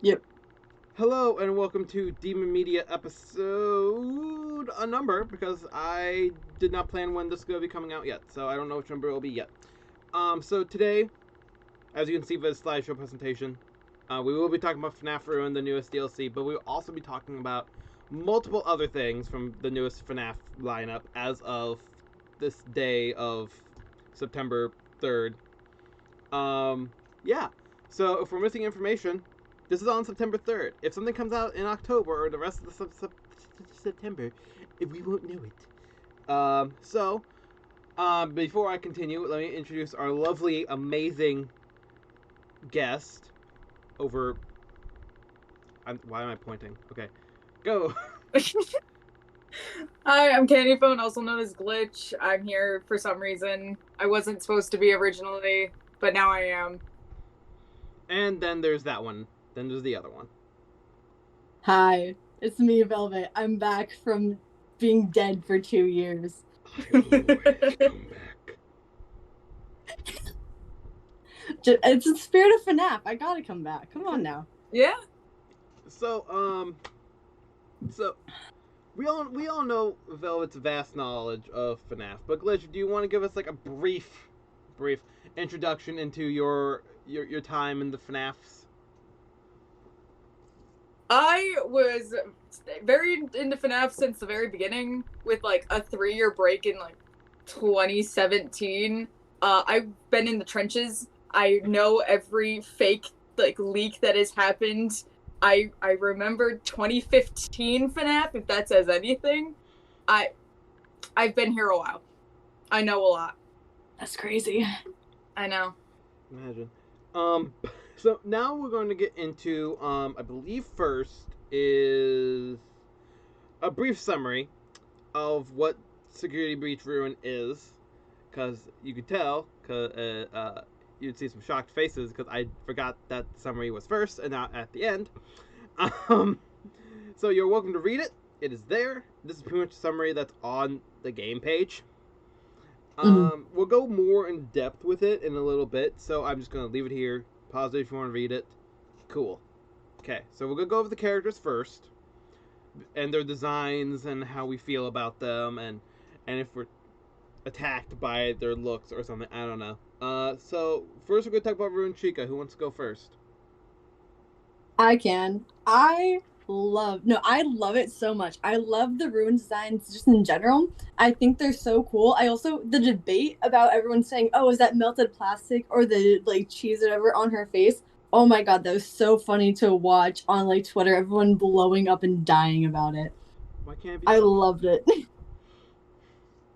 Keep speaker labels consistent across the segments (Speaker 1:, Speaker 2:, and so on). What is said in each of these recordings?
Speaker 1: Yep.
Speaker 2: Hello and welcome to Demon Media episode a number because I did not plan when this is going to be coming out yet, so I don't know which number it will be yet. So today, as you can see by the slideshow presentation, we will be talking about Fnaf Ruin, the newest DLC, but we will also be talking about multiple other things from the newest Fnaf lineup as of this day of September 3rd. Yeah. So if we're missing information, this is on September 3rd. If something comes out in October or the rest of the September, we won't know it. Before I continue, let me introduce our lovely, amazing guest over. Why am I pointing? Okay, go.
Speaker 1: Hi, I'm Candy Phone, also known as Glitch. I'm here for some reason. I wasn't supposed to be originally, but now I am.
Speaker 2: And then there's that one. Then there's the other one.
Speaker 3: Hi, it's me, Velvet. I'm back from being dead for 2 years.
Speaker 2: I always come back.
Speaker 3: It's the spirit of Fnaf. I gotta come back. Come on now.
Speaker 1: Yeah.
Speaker 2: So we all know Velvet's vast knowledge of FNAF, but Glitch, do you want to give us like a brief introduction into your time in the FNAFs?
Speaker 1: I was very into FNAF since the very beginning, with like a 3-year break in like 2017. I've been in the trenches. I know every fake like leak that has happened. I remember 2015 FNAF, if that says anything. I've been here a while. I know a lot.
Speaker 3: That's crazy.
Speaker 1: I know.
Speaker 2: Imagine. So now we're going to get into I believe first is a brief summary of what Security Breach Ruin is, because you could tell, because you'd see some shocked faces because I forgot that the summary was first and not at the end. So you're welcome to read it. It is there. This is pretty much a summary that's on the game page. We'll go more in depth with it in a little bit, so I'm just gonna leave it here. Pause it if you want to read it. Cool. Okay, so we're gonna go over the characters first, and their designs and how we feel about them, and if we're attacked by their looks or something. I don't know. So first we're gonna talk about Ruin Chica. Who wants to go first?
Speaker 3: I can. I love it so much. I love the rune designs just in general. I think they're so cool. I also, the debate about everyone saying, oh, is that melted plastic or the like cheese or whatever on her face? Oh my god, that was so funny to watch on like Twitter, everyone blowing up and dying about it.
Speaker 2: Why can't it be?
Speaker 3: I loved it.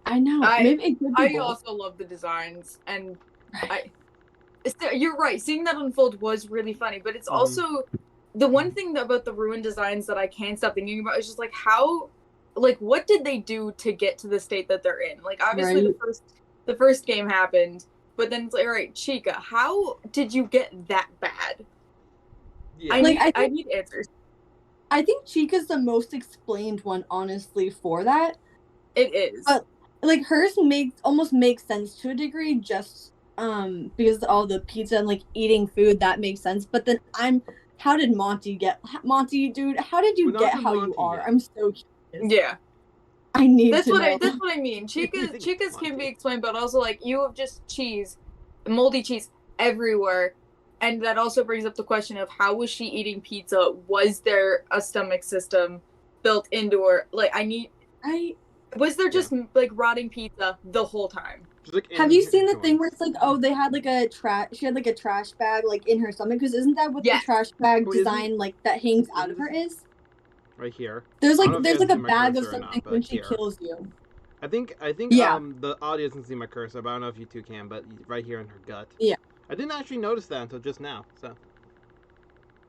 Speaker 3: I know. Maybe it could be
Speaker 1: I
Speaker 3: both.
Speaker 1: also love the designs, and you're right. Seeing that unfold was really funny, but it's also the one thing about the Ruin designs that I can't stop thinking about is just like how, like, what did they do to get to the state that they're in? Like, obviously the first game happened, but then it's like, all right, Chica, how did you get that bad?
Speaker 2: Yeah.
Speaker 1: I need answers.
Speaker 3: I think Chica's the most explained one, honestly, for that.
Speaker 1: It is.
Speaker 3: But like hers almost makes sense to a degree, just because all the pizza and like eating food, that makes sense. But then how did Monty, dude? How did you get how you are? Yet. I'm so curious.
Speaker 1: Yeah.
Speaker 3: I need
Speaker 1: that's
Speaker 3: to
Speaker 1: what
Speaker 3: know.
Speaker 1: That's what I mean. Chica's can be explained, but also like you have just cheese, moldy cheese everywhere. And that also brings up the question of how was she eating pizza? Was there a stomach system built into her? Like, was there just like rotting pizza the whole time?
Speaker 2: Like
Speaker 3: have you seen the thing where it's like, oh, they had like she had like a trash bag like in her stomach? Because isn't that what the trash bag design like that hangs out of her is?
Speaker 2: Right here.
Speaker 3: There's like a bag of something when she kills you.
Speaker 2: I think the audience can see my cursor, but I don't know if you two can, but right here in her gut.
Speaker 3: Yeah.
Speaker 2: I didn't actually notice that until just now, so.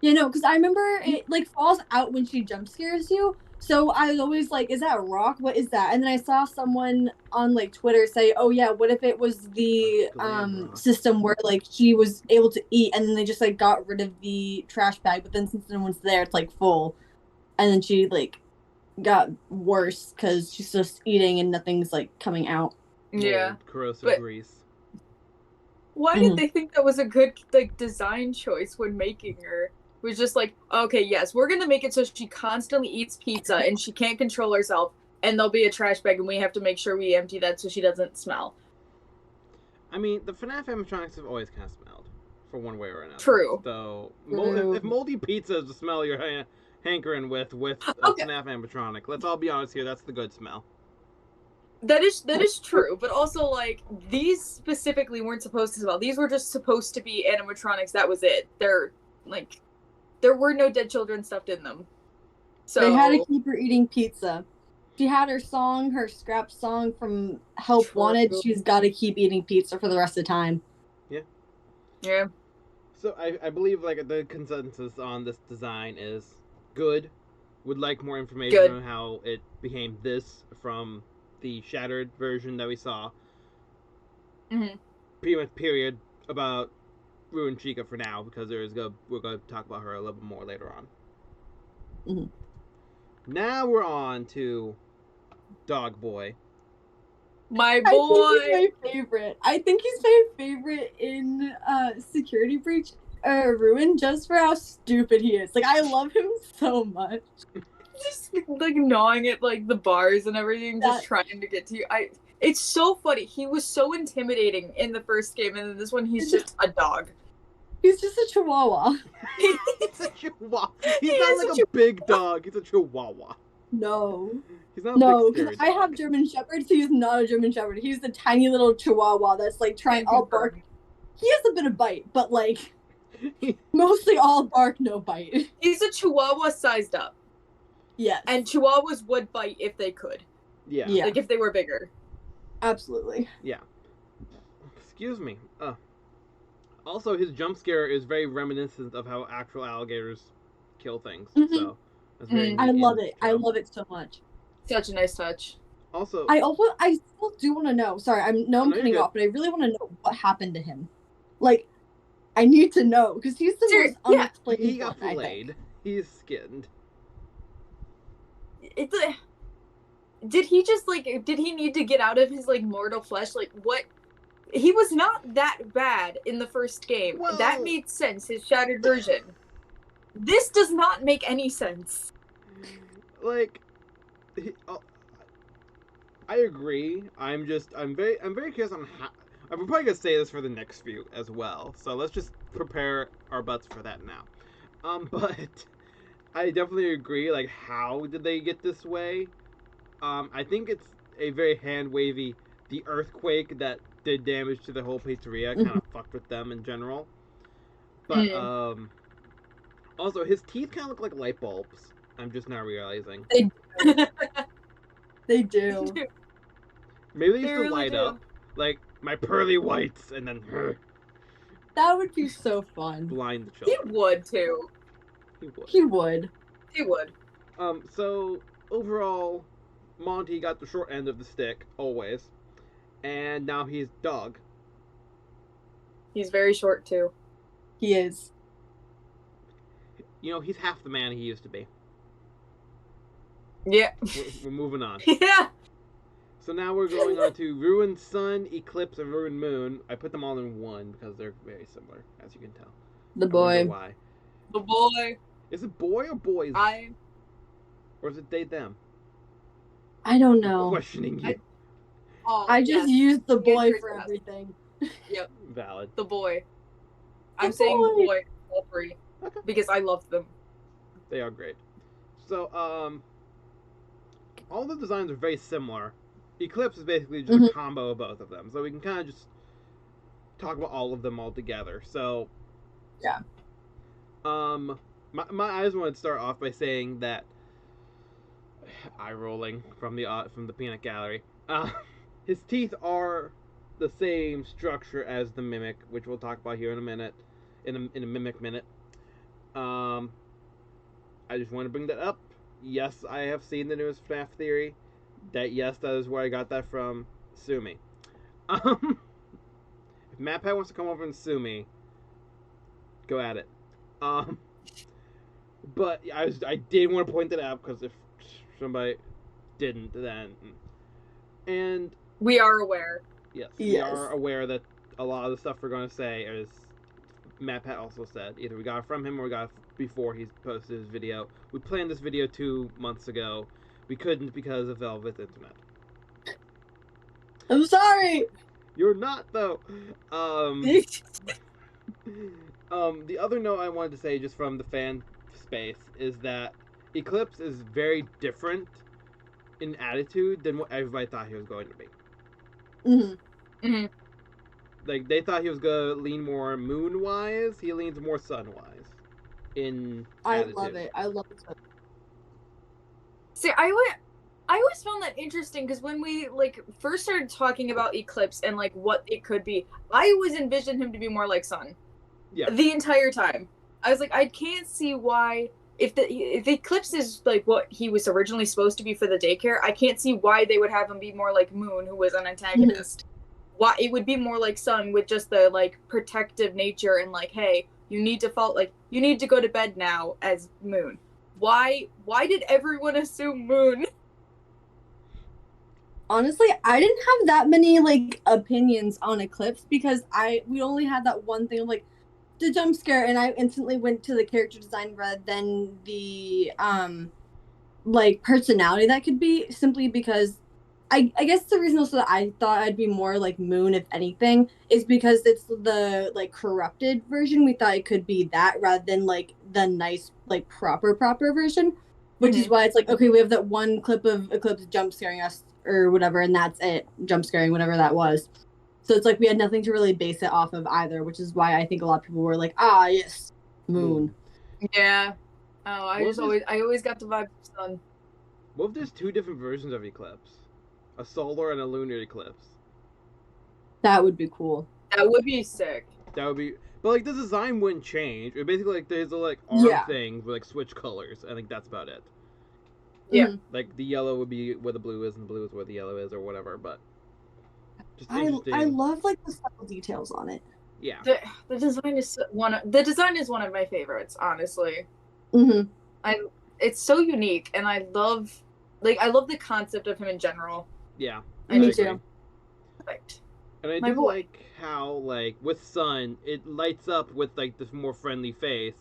Speaker 3: Yeah, no, because I remember it like falls out when she jump scares you. So I was always like, is that a rock? What is that? And then I saw someone on like Twitter say, oh yeah, what if it was the system where like she was able to eat and then they just like got rid of the trash bag, but then since no one's there, it's like full. And then she like got worse because she's just eating and nothing's like coming out.
Speaker 1: Yeah.
Speaker 2: Corrosive grease.
Speaker 1: Why did they think that was a good like design choice when making her? was just like, okay, yes, we're gonna make it so she constantly eats pizza and she can't control herself, and there'll be a trash bag, and we have to make sure we empty that so she doesn't smell.
Speaker 2: I mean, the FNAF animatronics have always kind of smelled, for one way or another.
Speaker 1: True.
Speaker 2: So,
Speaker 3: True.
Speaker 2: if moldy pizza is the smell you're hankering with a
Speaker 1: Okay.
Speaker 2: FNAF animatronic, let's all be honest here, that's the good smell.
Speaker 1: That is true, but also like these specifically weren't supposed to smell. These were just supposed to be animatronics. That was it. They're like there were no dead children stuffed in them. So
Speaker 3: They had to keep her eating pizza. She had her song, her scrap song from Help
Speaker 1: True.
Speaker 3: Wanted. She's got to keep eating pizza for the rest of the time.
Speaker 1: yeah.
Speaker 2: So I believe like the consensus on this design is good. Would like more information
Speaker 1: Good.
Speaker 2: on how it became this from the shattered version that we saw.
Speaker 1: Mm-hmm.
Speaker 2: Pretty much period about Ruined Chica for now, because we're gonna talk about her a little bit more later on.
Speaker 3: Mm-hmm.
Speaker 2: Now we're on to Dog Boy.
Speaker 1: My
Speaker 3: I
Speaker 1: boy.
Speaker 3: think he's my favorite. I think he's my favorite in Security Breach Ruin, just for how stupid he is. Like, I love him so much.
Speaker 1: Just like gnawing at like the bars and everything, just trying to get to you. It's so funny. He was so intimidating in the first game, and in this one he's just a dog.
Speaker 3: He's just a chihuahua.
Speaker 2: He's a chihuahua. He's not like a big dog. He's a chihuahua.
Speaker 3: No.
Speaker 2: He's not a
Speaker 3: No,
Speaker 2: big
Speaker 3: because
Speaker 2: scary
Speaker 3: I have
Speaker 2: dog.
Speaker 3: German Shepherds. He's not a German Shepherd. He's the tiny little chihuahua that's like trying all bark. He has a bit of bite, but like mostly all bark, no bite.
Speaker 1: He's a chihuahua sized up.
Speaker 3: Yes.
Speaker 1: And chihuahuas would bite if they could.
Speaker 2: Yeah.
Speaker 1: Like if they were bigger.
Speaker 3: Absolutely.
Speaker 2: Yeah. Excuse me. Also, his jump scare is very reminiscent of how actual alligators kill things.
Speaker 3: Mhm.
Speaker 2: So that's very
Speaker 3: I
Speaker 2: neat
Speaker 3: love
Speaker 2: and
Speaker 3: it. I
Speaker 2: chill.
Speaker 3: love it so much.
Speaker 1: Such a nice touch.
Speaker 2: Also,
Speaker 3: I still do want to know. Sorry, I'm
Speaker 2: you're
Speaker 3: cutting
Speaker 2: good.
Speaker 3: off, but I really want to know what happened to him. Like, I need to know because he's the most unexplained
Speaker 2: he got
Speaker 3: one, I
Speaker 2: filleted.
Speaker 3: think.
Speaker 2: He's skinned.
Speaker 1: Did he just like? Did he need to get out of his like mortal flesh? Like what? He was not that bad in the first game.
Speaker 2: Well-
Speaker 1: That made sense. His shattered version. This does not make any sense.
Speaker 2: Like, I agree. I'm very curious on how. I'm probably gonna say this for the next few as well. So let's just prepare our butts for that now. But I definitely agree. Like, how did they get this way? I think it's a very hand wavy. The earthquake that did damage to the whole pizzeria kind of fucked with them in general. But also his teeth kind of look like light bulbs. I'm just now realizing.
Speaker 3: They do.
Speaker 2: Maybe they used
Speaker 1: They
Speaker 2: to
Speaker 1: really
Speaker 2: light
Speaker 1: do.
Speaker 2: up like my pearly whites, and then
Speaker 3: That would be so fun.
Speaker 2: blind the
Speaker 1: He
Speaker 2: children.
Speaker 1: would too.
Speaker 2: He would.
Speaker 3: He would.
Speaker 1: He would.
Speaker 2: So overall, Monty got the short end of the stick always, and now he's dog.
Speaker 1: He's very short too.
Speaker 3: He is.
Speaker 2: You know, he's half the man he used to be.
Speaker 1: Yeah.
Speaker 2: We're moving on.
Speaker 1: Yeah.
Speaker 2: So now we're going on to Ruined Sun, Eclipse, and Ruined Moon. I put them all in one because they're very similar, as you can tell.
Speaker 3: The
Speaker 2: I wonder
Speaker 3: boy.
Speaker 2: why?
Speaker 1: The boy.
Speaker 2: Is it boy or boys? Or is it they them?
Speaker 3: I don't
Speaker 2: I'm
Speaker 3: know.
Speaker 2: questioning you.
Speaker 3: I just used the boy
Speaker 1: Answer is
Speaker 3: for
Speaker 1: yes.
Speaker 3: everything.
Speaker 1: Yep.
Speaker 2: Valid.
Speaker 1: The boy. I'm
Speaker 3: The
Speaker 1: saying
Speaker 3: boy.
Speaker 1: boy all three.
Speaker 2: Okay.
Speaker 1: Because I love them.
Speaker 2: They are great. So, all the designs are very similar. Eclipse is basically just a combo of both of them. So we can kind of just talk about all of them all together. So,
Speaker 3: yeah.
Speaker 2: I just want to start off by saying that eye rolling from the peanut gallery. His teeth are the same structure as the mimic, which we'll talk about here in a minute, in a mimic minute. I just want to bring that up. Yes, I have seen the newest FNAF theory. That is where I got that from. Sue me. If MatPat wants to come over and sue me, go at it. But I did want to point that out because if somebody didn't, then and
Speaker 1: We are aware.
Speaker 2: yes, we are aware that a lot of the stuff we're going to say is MatPat also said. Either we got it from him or we got it before he posted his video. We planned this video 2 months ago. We couldn't because of Velvet's internet.
Speaker 3: I'm sorry.
Speaker 2: You're not though. The other note I wanted to say just from the fan space is that Eclipse is very different in attitude than what everybody thought he was going to be.
Speaker 3: Mm-hmm.
Speaker 2: Like they thought he was gonna lean more moon wise, he leans more sun wise in attitude.
Speaker 3: I love it. I love it.
Speaker 1: See, I always found that interesting because when we like first started talking about Eclipse and like what it could be, I always envisioned him to be more like Sun.
Speaker 2: Yeah.
Speaker 1: The entire time, I was like, I can't see why if the Eclipse is like what he was originally supposed to be for the daycare, I can't see why they would have him be more like Moon, who was an antagonist. Why it would be more like Sun with just the like protective nature and like, hey, you need to go to bed now as Moon. Why did everyone assume Moon?
Speaker 3: Honestly, I didn't have that many like opinions on Eclipse because we only had that one thing of like the jump scare, and I instantly went to the character design rather than the like personality that could be, simply because I guess the reason also that I thought I'd be more like Moon, if anything, is because it's the like corrupted version. We thought it could be that rather than like the nice like proper version, which is why it's like, okay, we have that one clip of Eclipse jump scaring us or whatever, and that's it, jump scaring whatever that was. So it's like we had nothing to really base it off of either, which is why I think a lot of people were like, ah, yes, Moon.
Speaker 1: Yeah. Oh, I always got the vibe of Sun.
Speaker 2: What if there's two different versions of Eclipse? A solar and a lunar eclipse.
Speaker 3: That would be cool.
Speaker 1: That would be sick.
Speaker 2: That would be, but like the design wouldn't change. It basically like there's a like arm thing with like switch colors. I think that's about it.
Speaker 1: Yeah.
Speaker 2: Like the yellow would be where the blue is, and the blue is where the yellow is, or whatever. But just
Speaker 3: I love like the subtle details on it.
Speaker 2: Yeah.
Speaker 1: The design is one of my favorites, honestly. It's so unique, and I love the concept of him in general.
Speaker 2: Yeah.
Speaker 3: Me too.
Speaker 1: Perfect.
Speaker 2: And I do like how, like, with Sun, it lights up with, like, this more friendly face,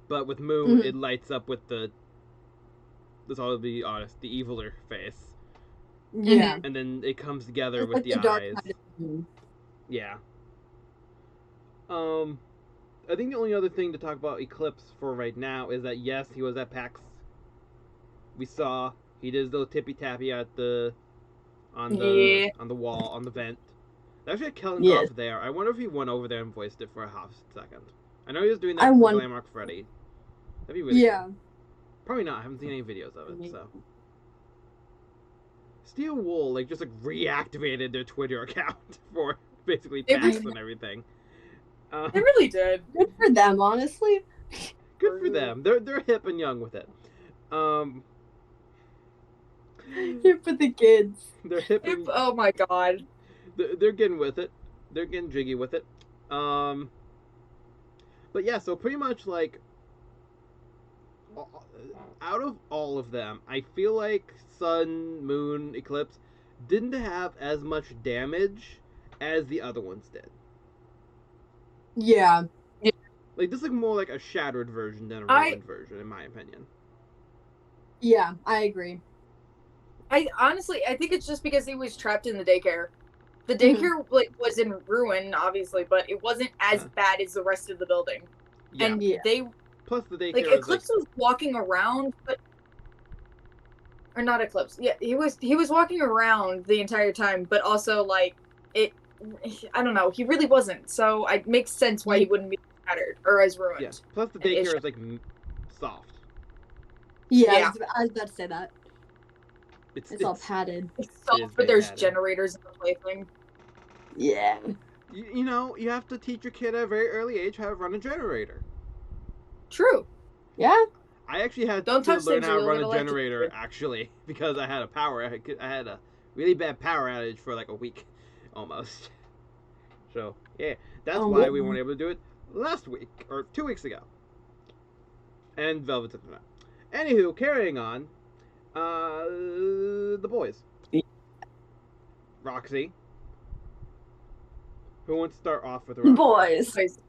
Speaker 2: but with Moon, it lights up with let's all be honest, the eviler face.
Speaker 3: Yeah.
Speaker 2: And then it comes together with
Speaker 3: like
Speaker 2: the
Speaker 3: dark
Speaker 2: eyes.
Speaker 3: side of Moon.
Speaker 2: Yeah. I think the only other thing to talk about Eclipse for right now is that, yes, he was at PAX. We saw he did his little tippy tappy on the wall, on the vent. They actually had Kellen Goff there. I wonder if he went over there and voiced it for a half second. I know he was doing that for Glamrock Freddy. That'd be really cool. Probably not. I haven't seen any videos of it, so. Steel Wool, like, just, like, reactivated their Twitter account for basically PAX and everything.
Speaker 1: They really did.
Speaker 3: Good for them, honestly.
Speaker 2: Good for them. They're hip and young with it.
Speaker 3: Hip for the kids.
Speaker 2: They're hip.
Speaker 1: Oh my god.
Speaker 2: They're getting with it. They're getting jiggy with it. But yeah, so pretty much like out of all of them, I feel like Sun, Moon, Eclipse didn't have as much damage as the other ones did.
Speaker 3: Yeah.
Speaker 2: Like this is more like a shattered version than a ruined version, in my opinion.
Speaker 3: Yeah, I agree.
Speaker 1: I think it's just because he was trapped in the daycare. The daycare like was in ruin, obviously, but it wasn't as bad as the rest of the building.
Speaker 2: Yeah.
Speaker 1: And they
Speaker 2: plus the daycare
Speaker 1: like Eclipse was walking around, but or not Eclipse. Yeah, he was walking around the entire time, but also like it. I don't know. He really wasn't. So it makes sense why he wouldn't be shattered or as ruined.
Speaker 2: Yeah. Plus the daycare is like soft.
Speaker 3: Yeah, I was about to say that.
Speaker 2: It's
Speaker 3: all padded.
Speaker 1: It's soft, but there's generators in the plaything.
Speaker 3: Yeah.
Speaker 2: You know, you have to teach your kid at a very early age how to run a generator.
Speaker 1: True.
Speaker 3: Yeah.
Speaker 2: I actually had to learn how to run a generator, actually, because I had I had a really bad power outage for like a week, almost. So, yeah, that's why we weren't able to do it last week, or 2 weeks ago. And Velvet took that. Anywho, carrying on, the boys. Roxy. Who wants to start off with the Roxy?
Speaker 3: Boys.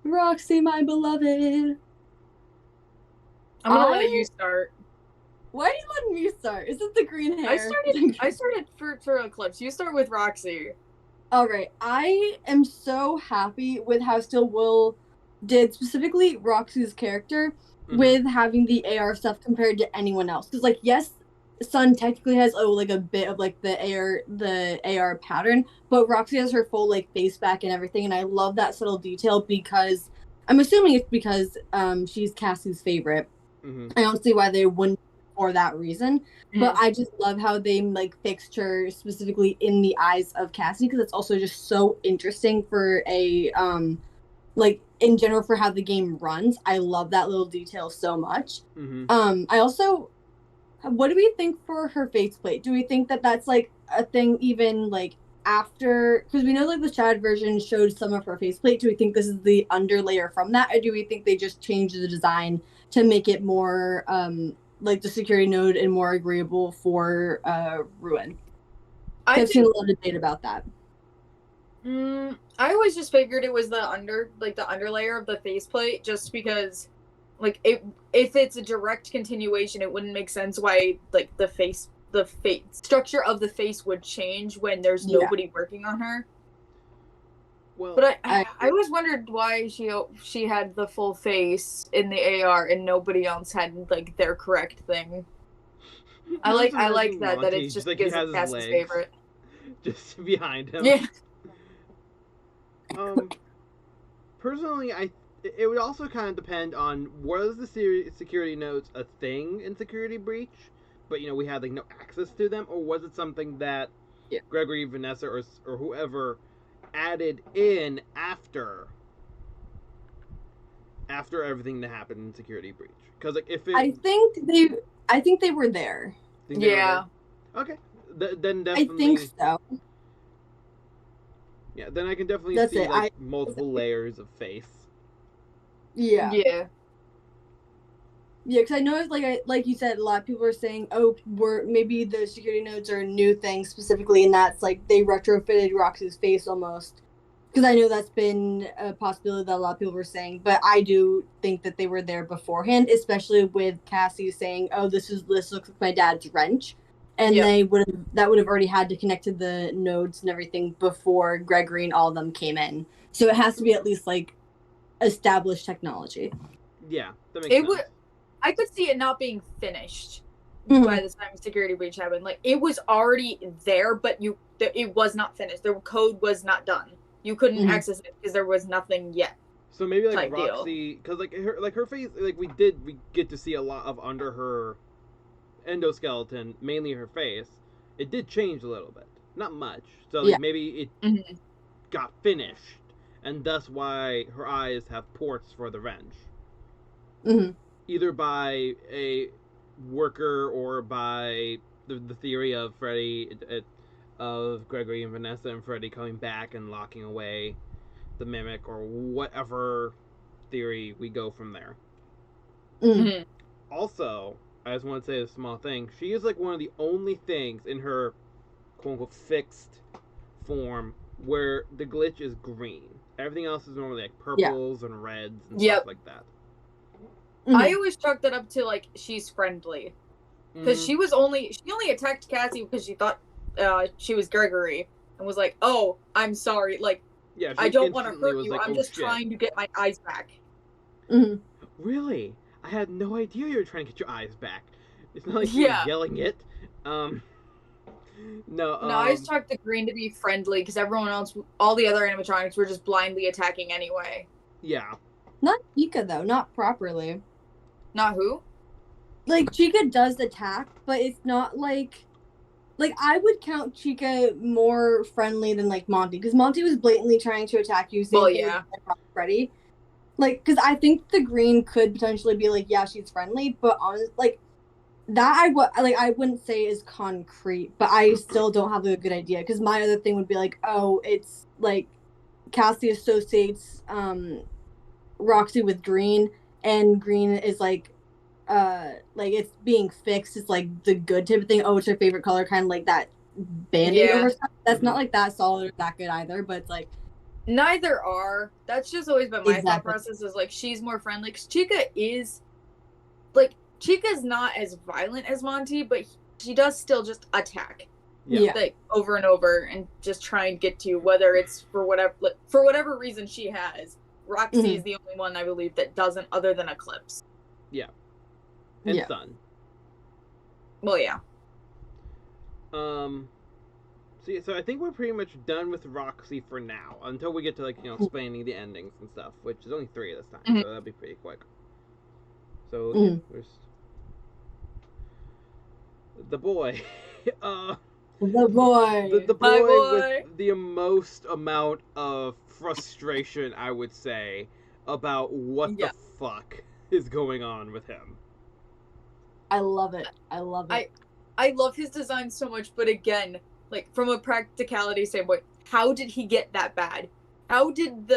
Speaker 3: Roxy, my beloved.
Speaker 1: I'm gonna let you start.
Speaker 3: Why are you letting me start? Is it the green hair?
Speaker 1: I started for Eclipse. You start with Roxy.
Speaker 3: All right. I am so happy with how Still Will did, specifically Roxy's character, with having the AR stuff compared to anyone else. Because, like, yes, Sun technically has like a bit of like the AR pattern, but Roxy has her full like face back and everything, and I love that subtle detail because I'm assuming it's because she's Cassie's favorite. I don't see why they wouldn't for that reason, but I just love how they like fixed her specifically in the eyes of Cassie, because it's also just so interesting for a like in general for how the game runs. I love that little detail so much. I also, what do we think for her faceplate? Do we think that that's like a thing even like after, because we know like the Chad version showed some of her faceplate. Do we think this is the underlayer from that, or do we think they just changed the design to make it more like the security node and more agreeable for Ruin? I've seen a lot of debate about that.
Speaker 1: I always just figured it was the underlayer of the faceplate, just because like if it's a direct continuation, it wouldn't make sense why like the face structure of the face would change when there's nobody working on her. Well, but I always wondered why she had the full face in the AR and nobody else had like their correct thing. I like that it's just
Speaker 2: like
Speaker 1: because it's Cassie's favorite.
Speaker 2: Just behind him.
Speaker 1: Yeah.
Speaker 2: Personally, it would also kind of depend on, was the security nodes a thing in Security Breach, but you know we had like no access to them, or was it something that Gregory, Vanessa, or whoever added in after everything that happened in Security Breach? Because like if it,
Speaker 3: I think they were there.
Speaker 2: Okay, then definitely.
Speaker 3: I think so.
Speaker 2: Yeah, then I can definitely see like multiple layers of face.
Speaker 3: Yeah. Because I know, like you said, a lot of people are saying, "Oh, maybe the security nodes are a new thing specifically," and that's like they retrofitted Roxy's face almost. Because I know that's been a possibility that a lot of people were saying, but I do think that they were there beforehand, especially with Cassie saying, "Oh, this looks like my dad's wrench," and that would have already had to connect to the nodes and everything before Gregory and all of them came in. So it has to be at least like established technology.
Speaker 2: Yeah, that makes sense.
Speaker 1: I could see it not being finished by the time Security Breach happened. Like it was already there, but it was not finished. The code was not done. You couldn't access it because there was nothing yet.
Speaker 2: So maybe like Roxy, because like her face, like we get to see a lot of under her endoskeleton, mainly her face. It did change a little bit, not much. So like maybe it got finished, and thus why her eyes have ports for the wrench. Either by a worker or by the theory of Freddy, of Gregory and Vanessa and Freddy coming back and locking away the mimic, or whatever theory we go from there. Also, I just want to say a small thing. She is like one of the only things in her quote-unquote fixed form where the glitch is green. Everything else is normally like purples and reds and stuff like that.
Speaker 1: I always chalked that up to like she's friendly, because she only attacked Cassie because she thought she was Gregory and was like, "Oh, I'm sorry, like I don't want to hurt you. Like, I'm just trying to get my eyes back."
Speaker 2: Really? I had no idea you were trying to get your eyes back. It's not like you were yelling it. No,
Speaker 1: I just chalked the green to be friendly because everyone else, all the other animatronics, were just blindly attacking anyway.
Speaker 2: Yeah.
Speaker 3: Not Chica though, not properly.
Speaker 1: Not who?
Speaker 3: Like Chica does attack, but it's not like I would count Chica more friendly than like Monty, because Monty was blatantly trying to attack you. Freddy. Like, because I think the green could potentially be like, yeah, she's friendly, but honestly, like that I wouldn't say is concrete, but I still don't have a good idea, because my other thing would be like, oh, it's like Cassie associates Roxy with green, and green is like it's being fixed. It's like the good type of thing. Oh, it's her favorite color, kind of like that band-aid over stuff. That's not like that solid or that good either, but it's like
Speaker 1: Neither are. That's just always been my thought
Speaker 3: Exactly.
Speaker 1: process, is like she's more friendly. Because Chica's not as violent as Monty, but she does still just attack.
Speaker 3: Yeah.
Speaker 1: Like over and over and just try and get to you, whether it's for whatever reason she has. Roxy is the only one I believe that doesn't, other than Eclipse.
Speaker 2: Yeah. And
Speaker 3: Yeah.
Speaker 2: Sun.
Speaker 1: Well, yeah.
Speaker 2: So I think we're pretty much done with Roxy for now, until we get to like explaining the endings and stuff, which is only 3 this time, so that'll be pretty quick. So there's the boy.
Speaker 3: The boy.
Speaker 2: The
Speaker 1: My
Speaker 2: boy
Speaker 1: boy.
Speaker 2: with the most amount of frustration, I would say, about what the fuck is going on with him.
Speaker 3: I love it. I love it.
Speaker 1: I love his design so much, but again, like from a practicality standpoint, how did he get that bad? How did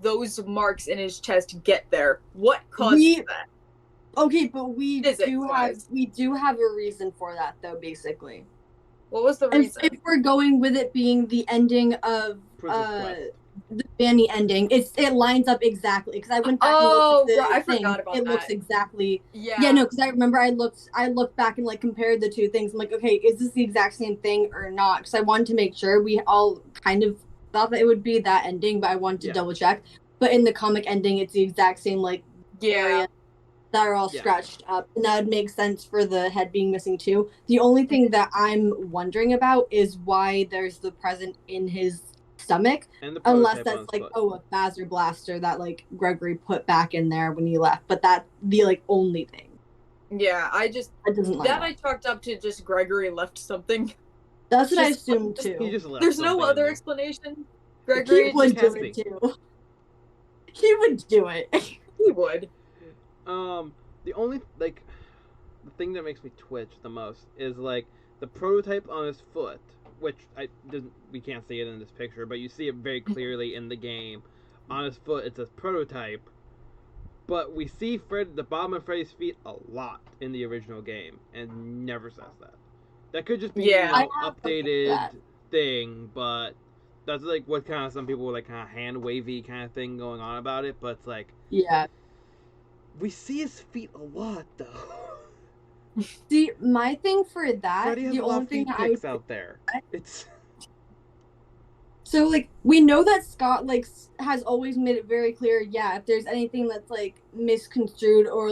Speaker 1: those marks in his chest get there? What caused that?
Speaker 3: Okay, but we
Speaker 1: Physics-wise.
Speaker 3: do have a reason for that, though. Basically,
Speaker 1: what was the reason?
Speaker 3: If we're going with it being the ending of the Fanny ending, it lines up exactly, because I went back and looked at the thing.
Speaker 1: Forgot about that.
Speaker 3: It looks exactly.
Speaker 1: Yeah.
Speaker 3: No, because I remember I looked back and like compared the two things. I'm like, okay, is this the exact same thing or not? Because I wanted to make sure. We all kind of thought that it would be that ending, but I wanted to double check. But in the comic ending, it's the exact same area that are all scratched up, and that would make sense for the head being missing too. The only thing that I'm wondering about is why there's the present in his stomach, unless that's a Phaser blaster that Gregory put back in there when he left. But that's the only thing.
Speaker 1: Yeah, I chalked up to just Gregory left something.
Speaker 3: That's what I assumed too.
Speaker 2: He just left.
Speaker 1: There's no other explanation. Gregory
Speaker 3: would do it too. He would do it.
Speaker 1: He would.
Speaker 2: The only the thing that makes me twitch the most is the prototype on his foot, which we can't see it in this picture, but you see it very clearly in the game. On his foot, it says prototype, but we see the bottom of Freddy's feet a lot in the original game, and never says that. That could just be an updated thing, but that's what kind of some people were kind of hand wavy kind of thing going on about it. But it's we see his feet a lot though.
Speaker 3: See, my thing for that,
Speaker 2: Freddy has
Speaker 3: the only thing
Speaker 2: I would out there. It's
Speaker 3: so we know that Scott has always made it very clear. Yeah, if there's anything that's misconstrued or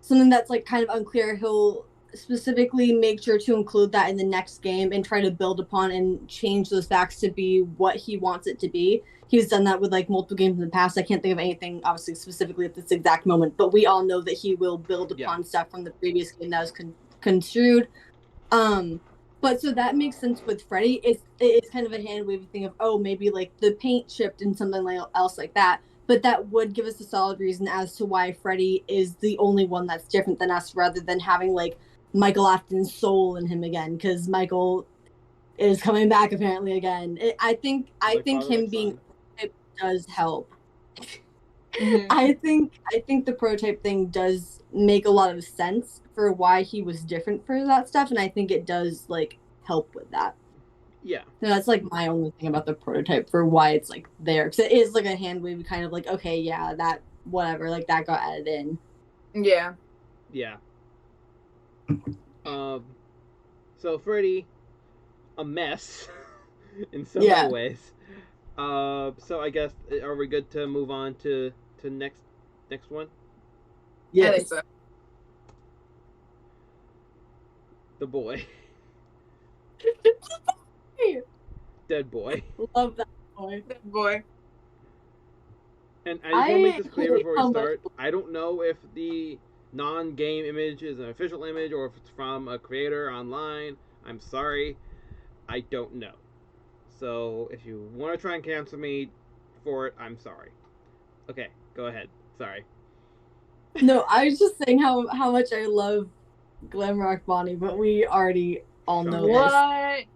Speaker 3: something that's kind of unclear, he'll specifically make sure to include that in the next game and try to build upon and change those facts to be what he wants it to be. He's done that with multiple games in the past. I can't think of anything obviously specifically at this exact moment, but we all know that he will build upon stuff from the previous game that was construed. But so that makes sense with Freddy. It's kind of a hand wavy thing of maybe the paint chipped and something else like that. But that would give us a solid reason as to why Freddy is the only one that's different than us, rather than having Michael Afton's soul in him again, because Michael is coming back apparently again. I think him being does help.
Speaker 1: Mm-hmm.
Speaker 3: I think the prototype thing does make a lot of sense for why he was different for that stuff, and I think it does help with that.
Speaker 2: Yeah.
Speaker 3: So that's my only thing about the prototype for why it's there, because it is a hand wave kind of okay, yeah, that whatever, that got added in.
Speaker 1: Yeah.
Speaker 2: Yeah. So Freddy, a mess in so many ways. So I guess, are we good to move on to next one?
Speaker 3: Yes.
Speaker 1: I think so.
Speaker 2: The boy. Dead boy.
Speaker 3: Love that boy.
Speaker 1: That boy.
Speaker 2: And I just want to make this clear before we start. I don't know if the non-game image is an official image or if it's from a creator online. I'm sorry. I don't know. So if you want to try and cancel me for it, I'm sorry. Okay, go ahead. Sorry.
Speaker 3: No, I was just saying how much I love Glamrock Bonnie, but we already all know
Speaker 1: What?
Speaker 3: this.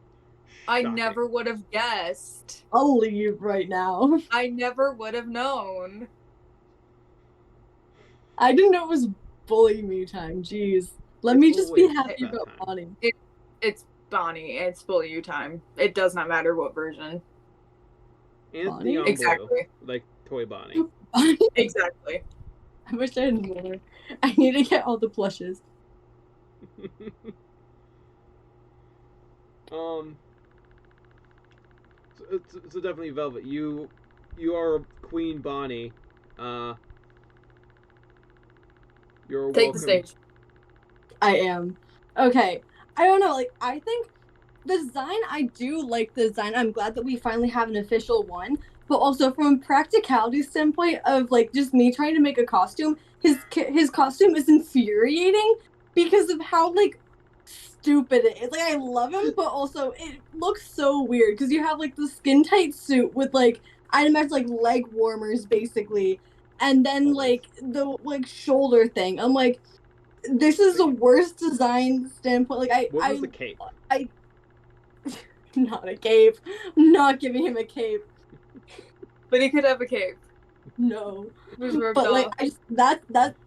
Speaker 1: I never would have guessed.
Speaker 3: I'll leave right now.
Speaker 1: I never would have known.
Speaker 3: I didn't know it was Bully Me time. Jeez. Let me just be happy about Bonnie.
Speaker 1: It's Bonnie. It's Bully You time. It does not matter what version.
Speaker 2: And
Speaker 3: Bonnie?
Speaker 2: neon
Speaker 1: Exactly.
Speaker 2: blue, like Toy Bonnie.
Speaker 1: Exactly.
Speaker 3: I wish I had more. I need to get all the plushes.
Speaker 2: So definitely Velvet. You are Queen Bonnie. You're
Speaker 1: Take the
Speaker 2: welcome.
Speaker 1: stage.
Speaker 3: I am. Okay. I don't know, like, I think the design, I do like the design. I'm glad that we finally have an official one. But also from a practicality standpoint of, like, just me trying to make a costume, his costume is infuriating because of how, like, stupid it is. Like, I love him, but also it looks so weird because you have, like, the skin-tight suit with, like, I'd imagine, like, leg warmers, basically. And then, like, the, like, shoulder thing. I'm like, this is the worst design standpoint. Like
Speaker 2: What was the cape?
Speaker 3: I not a cape. I'm not giving him a cape.
Speaker 1: But he could have a cape.
Speaker 3: No.
Speaker 1: Just ripped
Speaker 3: But like
Speaker 1: off.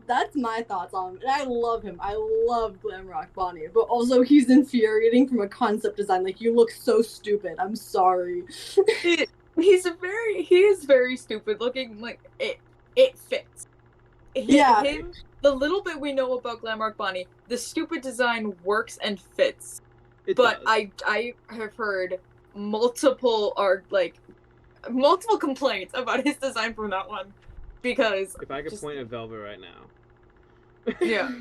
Speaker 3: that's my thoughts on him. And I love him. I love Glam Rock Bonnie. But also he's infuriating from a concept design. Like you look so stupid. I'm sorry.
Speaker 1: He is very stupid looking. Like it fits.
Speaker 3: Yeah.
Speaker 1: Him, the little bit we know about Glamrock Bonnie, the stupid design works and fits. But
Speaker 2: does.
Speaker 1: I have heard multiple complaints about his design from that one. Because
Speaker 2: If I could point at Velvet right now.
Speaker 1: Yeah.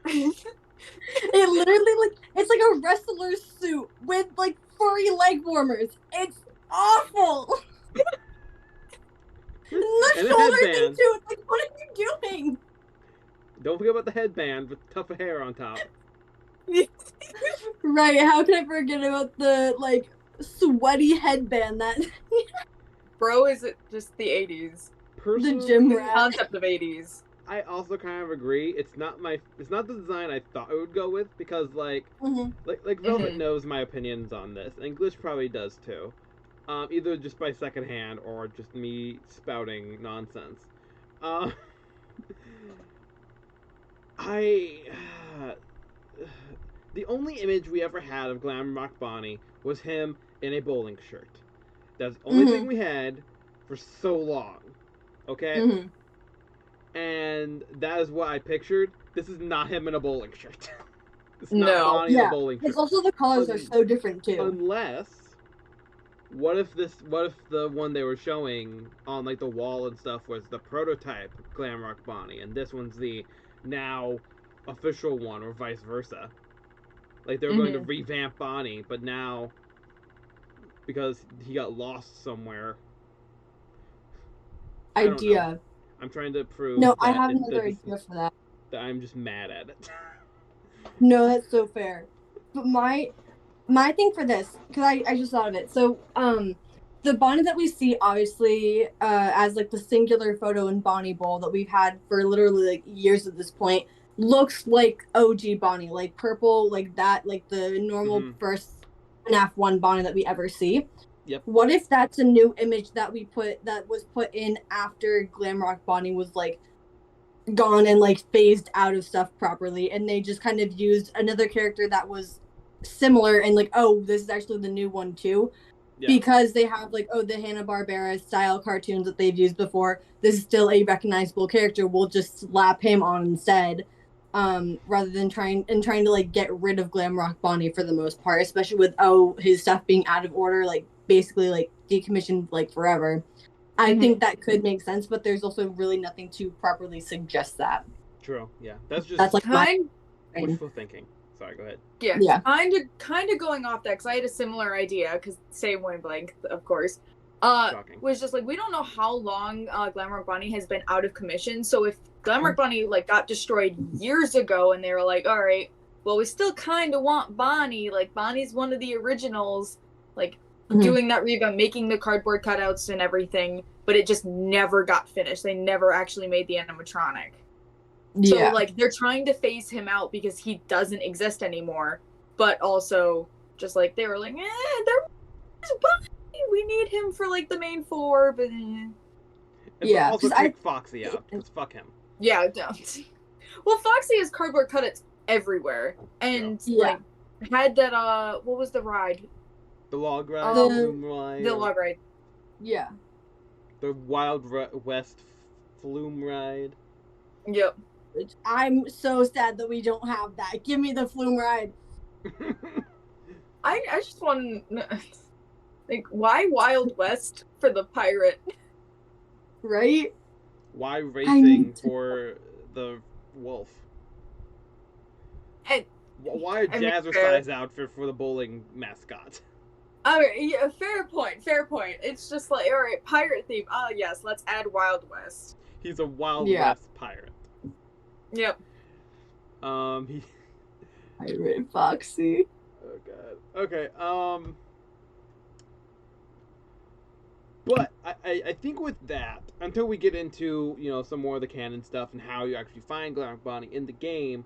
Speaker 3: It literally like it's like a wrestler's suit with like furry leg warmers. It's awful. And the
Speaker 2: And a
Speaker 3: shoulder thing
Speaker 2: headband.
Speaker 3: too. It's like, what are you doing?
Speaker 2: Don't forget about the headband with tuft of hair on top.
Speaker 3: Right, how can I forget about the like sweaty headband that
Speaker 1: Bro is just the 80s.
Speaker 3: the gym
Speaker 2: Personally,
Speaker 3: rat.
Speaker 1: Concept of 80s.
Speaker 2: I also kind of agree. It's not the design I thought it would go with because like Velvet knows my opinions on this, and Glitch probably does too. Either just by secondhand or just me spouting nonsense. I the only image we ever had of Glam Rock Bonnie was him in a bowling shirt. That's the only thing we had for so long. Okay? And that is what I pictured. This is not him in a bowling shirt. It's not
Speaker 1: No.
Speaker 2: Bonnie in a bowling shirt.
Speaker 3: It's also the colors are so different too.
Speaker 2: Unless, what if the one they were showing on like the wall and stuff was the prototype Glamrock Bonnie, and this one's the now official one, or vice versa? Like they were going to revamp Bonnie, but now because he got lost somewhere. I don't know. I'm trying to prove.
Speaker 3: No, I have another idea for that.
Speaker 2: That I'm just mad at it.
Speaker 3: No, that's so fair. But my thing for this, because I just thought of it. So, the Bonnie that we see, obviously, as like the singular photo in Bonnie Bowl that we've had for literally like years at this point, looks like OG Bonnie, like purple, like that, like the normal first Fnaf 1 Bonnie that we ever see.
Speaker 2: Yep.
Speaker 3: What if that's a new image that was put in after Glamrock Bonnie was like gone and like phased out of stuff properly, and they just kind of used another character that was similar and like, oh, this is actually the new one too. Yeah. Because they have like, oh, the Hanna-Barbera style cartoons that they've used before, this is still a recognizable character, we'll just slap him on instead, rather than trying to like get rid of Glamrock Bonnie for the most part, especially with his stuff being out of order, like basically like decommissioned like forever. I think that could make sense, but there's also really nothing to properly suggest that.
Speaker 2: True. Yeah, that's
Speaker 3: like
Speaker 2: wishful thinking. Sorry, go ahead.
Speaker 1: Yeah. Kind of going off that because I had a similar idea. Because same wavelength, of course. Was just like we don't know how long Glamrock Bonnie has been out of commission. So if Glamrock Bonnie like got destroyed years ago, and they were like, all right, well we still kind of want Bonnie. Like Bonnie's one of the originals. Like. Doing that revamp, making the cardboard cutouts and everything, but it just never got finished. They never actually made the animatronic. Yeah. So, like, they're trying to phase him out because he doesn't exist anymore. But also, just like, they were like, there's Bonnie. We need him for, like, the main 4, but...
Speaker 2: Yeah, also kick Foxy out, because fuck him.
Speaker 1: Yeah, don't. Well, Foxy has cardboard cutouts everywhere. And, like, had that, what was the ride?
Speaker 2: The log ride?
Speaker 1: The log ride.
Speaker 3: Yeah.
Speaker 2: The Wild West flume ride.
Speaker 1: Yep.
Speaker 3: I'm so sad that we don't have that. Give me the flume ride.
Speaker 1: I just want like, why Wild West for the pirate?
Speaker 3: Right?
Speaker 2: Why racing for the wolf?
Speaker 1: And
Speaker 2: Why a
Speaker 1: I mean,
Speaker 2: jazzercise outfit for the bowling mascot?
Speaker 1: alright, yeah, fair point. It's just like, alright, pirate theme. Ah, yes, let's add Wild West.
Speaker 2: He's a Wild
Speaker 3: Yeah.
Speaker 2: West pirate.
Speaker 1: Yep.
Speaker 2: He.
Speaker 3: Pirate Foxy.
Speaker 2: Oh god. Okay. But I think with that, until we get into some more of the canon stuff and how you actually find Galactic Bonnie in the game,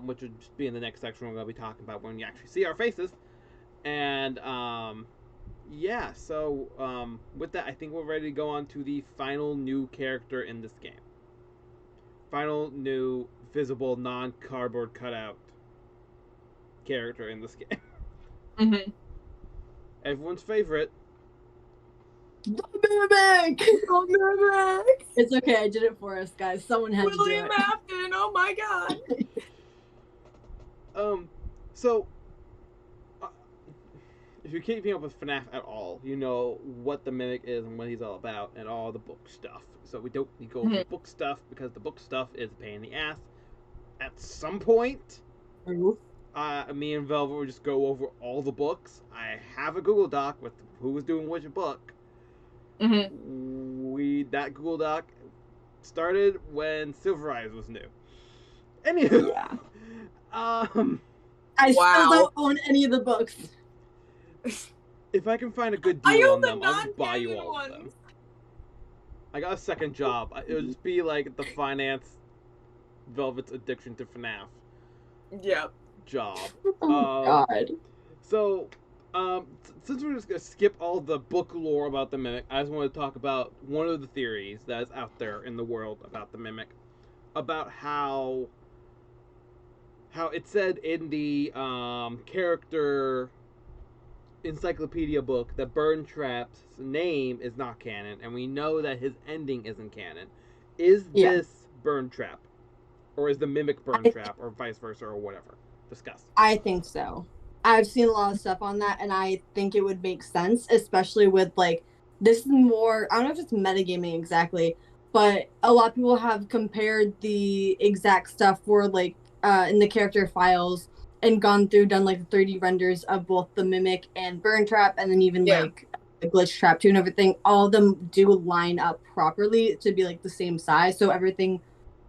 Speaker 2: which would just be in the next section we're going to be talking about when you actually see our faces, and yeah. So with that, I think we're ready to go on to the final new character in this game. Final new visible non-cardboard cutout character in this game.
Speaker 1: Mm-hmm.
Speaker 2: Everyone's favorite.
Speaker 3: The Mimic! It's okay, I did it for us, guys. Someone had
Speaker 1: William
Speaker 3: to do it.
Speaker 1: Afton, oh my god.
Speaker 2: So if you're keeping up with FNAF at all, you know what the Mimic is and what he's all about and all the book stuff. So we don't need to go over the book stuff because the book stuff is a pain in the ass. At some point, me and Velvet will just go over all the books. I have a Google Doc with who was doing which book. That Google Doc started when Silver Eyes was new. Anywho,
Speaker 3: Yeah.
Speaker 1: Wow.
Speaker 3: I still don't own any of the books.
Speaker 2: If I can find a good
Speaker 1: I
Speaker 2: deal
Speaker 1: own
Speaker 2: on
Speaker 1: the
Speaker 2: them, I'll just buy you
Speaker 1: non-canon
Speaker 2: all of
Speaker 1: ones.
Speaker 2: them. I got a second job. It'll just be like the finance Velvet's addiction to FNAF
Speaker 1: Yep.
Speaker 2: job.
Speaker 3: Oh my god.
Speaker 2: So, since we're just gonna skip all the book lore about the Mimic, I just want to talk about one of the theories that is out there in the world about the Mimic, about how it said in the character encyclopedia book that Burn Trap's name is not canon, and we know that his ending isn't canon. Is this Burn Trap, or is the Mimic Burn Trap, or vice versa, or whatever? Discuss.
Speaker 3: I think so. I've seen a lot of stuff on that, and I think it would make sense, especially with, like, this is more, I don't know if it's metagaming exactly, but a lot of people have compared the exact stuff for, like, in the character files and gone through, done, like, 3D renders of both the Mimic and Burn Trap, and then even, like, the Glitch Trap, too, and everything. All of them do line up properly to be, like, the same size, so everything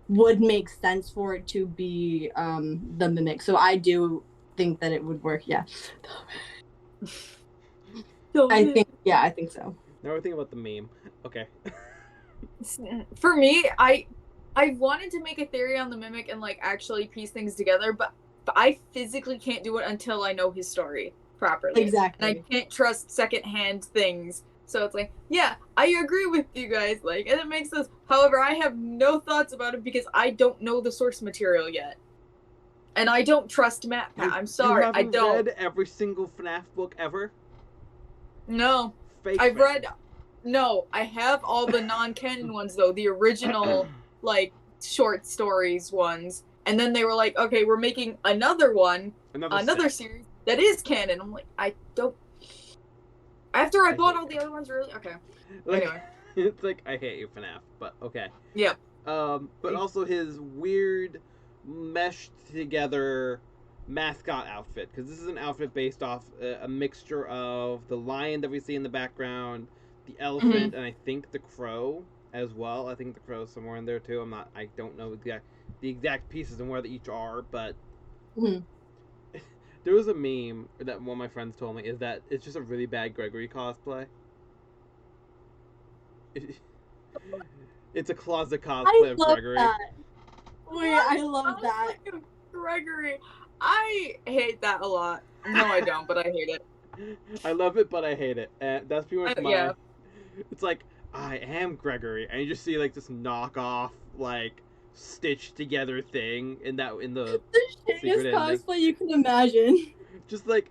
Speaker 3: would make sense for it to be the Mimic. So I do think that it would work. Yeah. I think so.
Speaker 2: Now we're thinking about the meme. Okay.
Speaker 1: For me, I wanted to make a theory on the Mimic and like actually piece things together, but I physically can't do it until I know his story properly.
Speaker 3: Exactly.
Speaker 1: And I can't trust secondhand things. So it's like, yeah, I agree with you guys, like, and it makes sense. However, I have no thoughts about it because I don't know the source material yet. And I don't trust MatPat. I'm sorry, I don't.
Speaker 2: You haven't read every single FNAF book ever?
Speaker 1: No.
Speaker 2: Fake
Speaker 1: I've
Speaker 2: fan.
Speaker 1: read... No, I have all the non-canon ones, though. The original, like, short stories ones. And then they were like, okay, we're making another one, another series that is canon. I'm like, I don't... After I bought all the other ones, really? Okay.
Speaker 2: Like,
Speaker 1: Anyway.
Speaker 2: It's like, I hate you, FNAF, but okay.
Speaker 1: Yep.
Speaker 2: But also his weird, meshed together mascot outfit, because this is an outfit based off a mixture of the lion that we see in the background, the elephant, and I think the crow as well. I think the crow's somewhere in there too. I don't know the exact pieces and where they each are, but there was a meme that one of my friends told me, is that it's just a really bad Gregory cosplay. It's a closet cosplay of Gregory.
Speaker 3: That. Wait, I love that.
Speaker 1: Gregory. I hate that a lot. No, I don't, but I hate it.
Speaker 2: I love it, but I hate it. And that's pretty much my...
Speaker 1: Yeah.
Speaker 2: It's like, I am Gregory, and you just see like this knockoff, like, stitched together thing in the
Speaker 3: The shittiest cosplay you can imagine.
Speaker 2: Just like,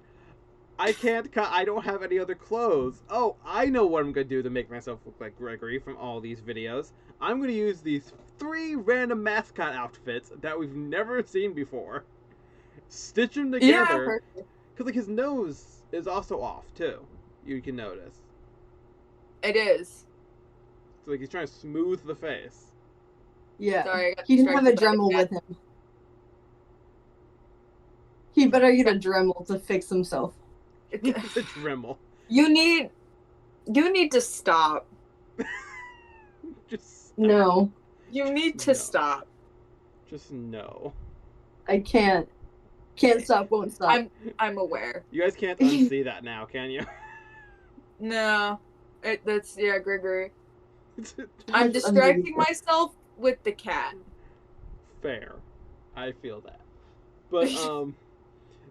Speaker 2: I can't. I don't have any other clothes. Oh, I know what I'm gonna do to make myself look like Gregory from all these videos. I'm gonna use these 3 random mascot outfits that we've never seen before. Stitch them
Speaker 1: Yeah.
Speaker 2: together, because like his nose is also off too. You can notice.
Speaker 1: It is.
Speaker 2: So like he's trying to smooth the face.
Speaker 3: Yeah.
Speaker 1: Sorry, I got
Speaker 3: He didn't have a
Speaker 1: distracted by the
Speaker 3: Dremel
Speaker 1: cat.
Speaker 3: with him. He better get a Dremel to fix himself.
Speaker 2: The Dremel.
Speaker 1: You need to stop.
Speaker 2: Just
Speaker 3: No,
Speaker 1: You need to
Speaker 2: No.
Speaker 1: stop.
Speaker 2: Just no.
Speaker 3: I can't. Can't stop, won't stop.
Speaker 1: I'm aware.
Speaker 2: You guys can't unsee that now, can you?
Speaker 1: No. That's Gregory.
Speaker 3: That's
Speaker 1: I'm distracting
Speaker 3: unbelievable.
Speaker 1: myself with the cat.
Speaker 2: Fair. I feel that. But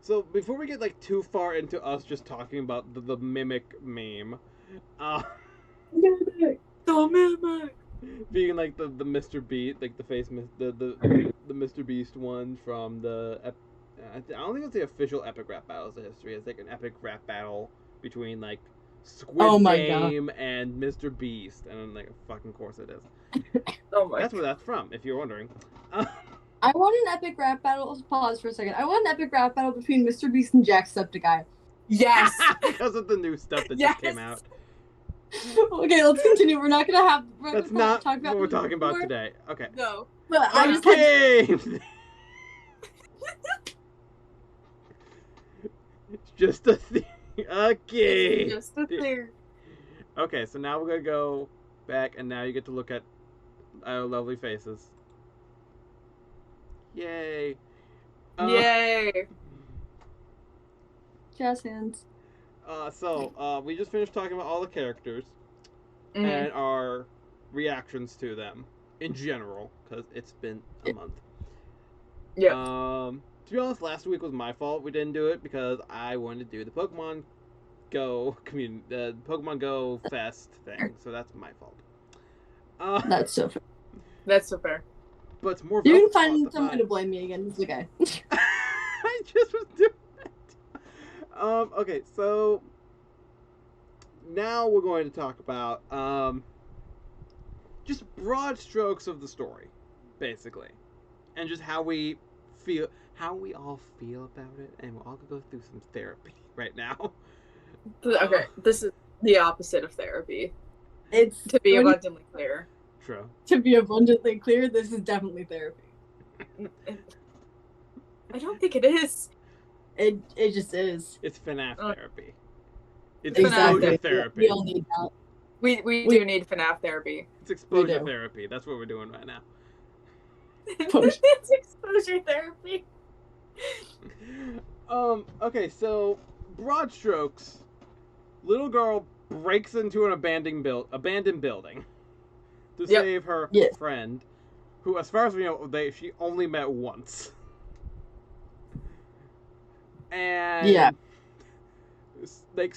Speaker 2: so before we get like too far into us just talking about the mimic meme,
Speaker 1: The mimic.
Speaker 2: being like the Mr. Beast, like the face the Mr. Beast one from the I don't think it's the official epic rap battles of history. It's like an epic rap battle between like Squid
Speaker 3: Oh my God.
Speaker 2: Game and Mr. Beast, and I'm like, fucking course it is.
Speaker 1: Oh my.
Speaker 2: That's where that's from, if you're wondering.
Speaker 3: I want an epic rap battle. Let's pause for a second. I want an epic rap battle between Mr. Beast and Jacksepticeye.
Speaker 1: Yes.
Speaker 2: Because of the new stuff that just came out.
Speaker 3: Okay, let's continue. We're not gonna have.
Speaker 2: That's not
Speaker 3: talk about
Speaker 2: what we're
Speaker 3: this
Speaker 2: talking about
Speaker 3: before.
Speaker 2: today. Okay.
Speaker 1: No.
Speaker 3: But I just had.
Speaker 2: Okay. It's just a thing. Okay.
Speaker 1: It's just a thing.
Speaker 2: Okay, so now we're gonna go back, and now you get to look at our lovely faces. Yay!
Speaker 1: Yay.
Speaker 3: Jazz hands.
Speaker 2: So we just finished talking about all the characters
Speaker 1: Mhm.
Speaker 2: and our reactions to them in general, because it's been a month.
Speaker 1: Yeah.
Speaker 2: To be honest, last week was my fault. We didn't do it because I wanted to do the Pokemon Go Pokemon Go Fest thing, so that's my fault.
Speaker 3: That's so fair.
Speaker 1: That's so fair.
Speaker 2: But it's more.
Speaker 3: You can
Speaker 2: Velvet's fault
Speaker 3: find
Speaker 2: to
Speaker 3: someone
Speaker 2: find.
Speaker 3: to blame me again. It's okay.
Speaker 2: I just was doing it. Okay, so now we're going to talk about just broad strokes of the story, basically, and just how we all feel about it, and we're all gonna go through some therapy right now.
Speaker 1: Okay, this is the opposite of therapy.
Speaker 3: It's
Speaker 1: To be abundantly clear.
Speaker 2: True.
Speaker 3: to be abundantly clear. This is definitely therapy.
Speaker 1: I don't think it is.
Speaker 3: It just is.
Speaker 2: It's FNAF therapy. It's
Speaker 1: Exactly.
Speaker 2: exposure therapy.
Speaker 3: We all need that.
Speaker 1: We do need FNAF therapy.
Speaker 2: It's exposure
Speaker 3: do.
Speaker 2: therapy. That's what we're doing right now.
Speaker 1: It's exposure therapy.
Speaker 2: Okay, so broad strokes. Little girl breaks into an abandoned building to
Speaker 1: Yep.
Speaker 2: save her
Speaker 3: Yes.
Speaker 2: friend, who, as far as we know, she only met once. And
Speaker 3: Yeah.
Speaker 2: like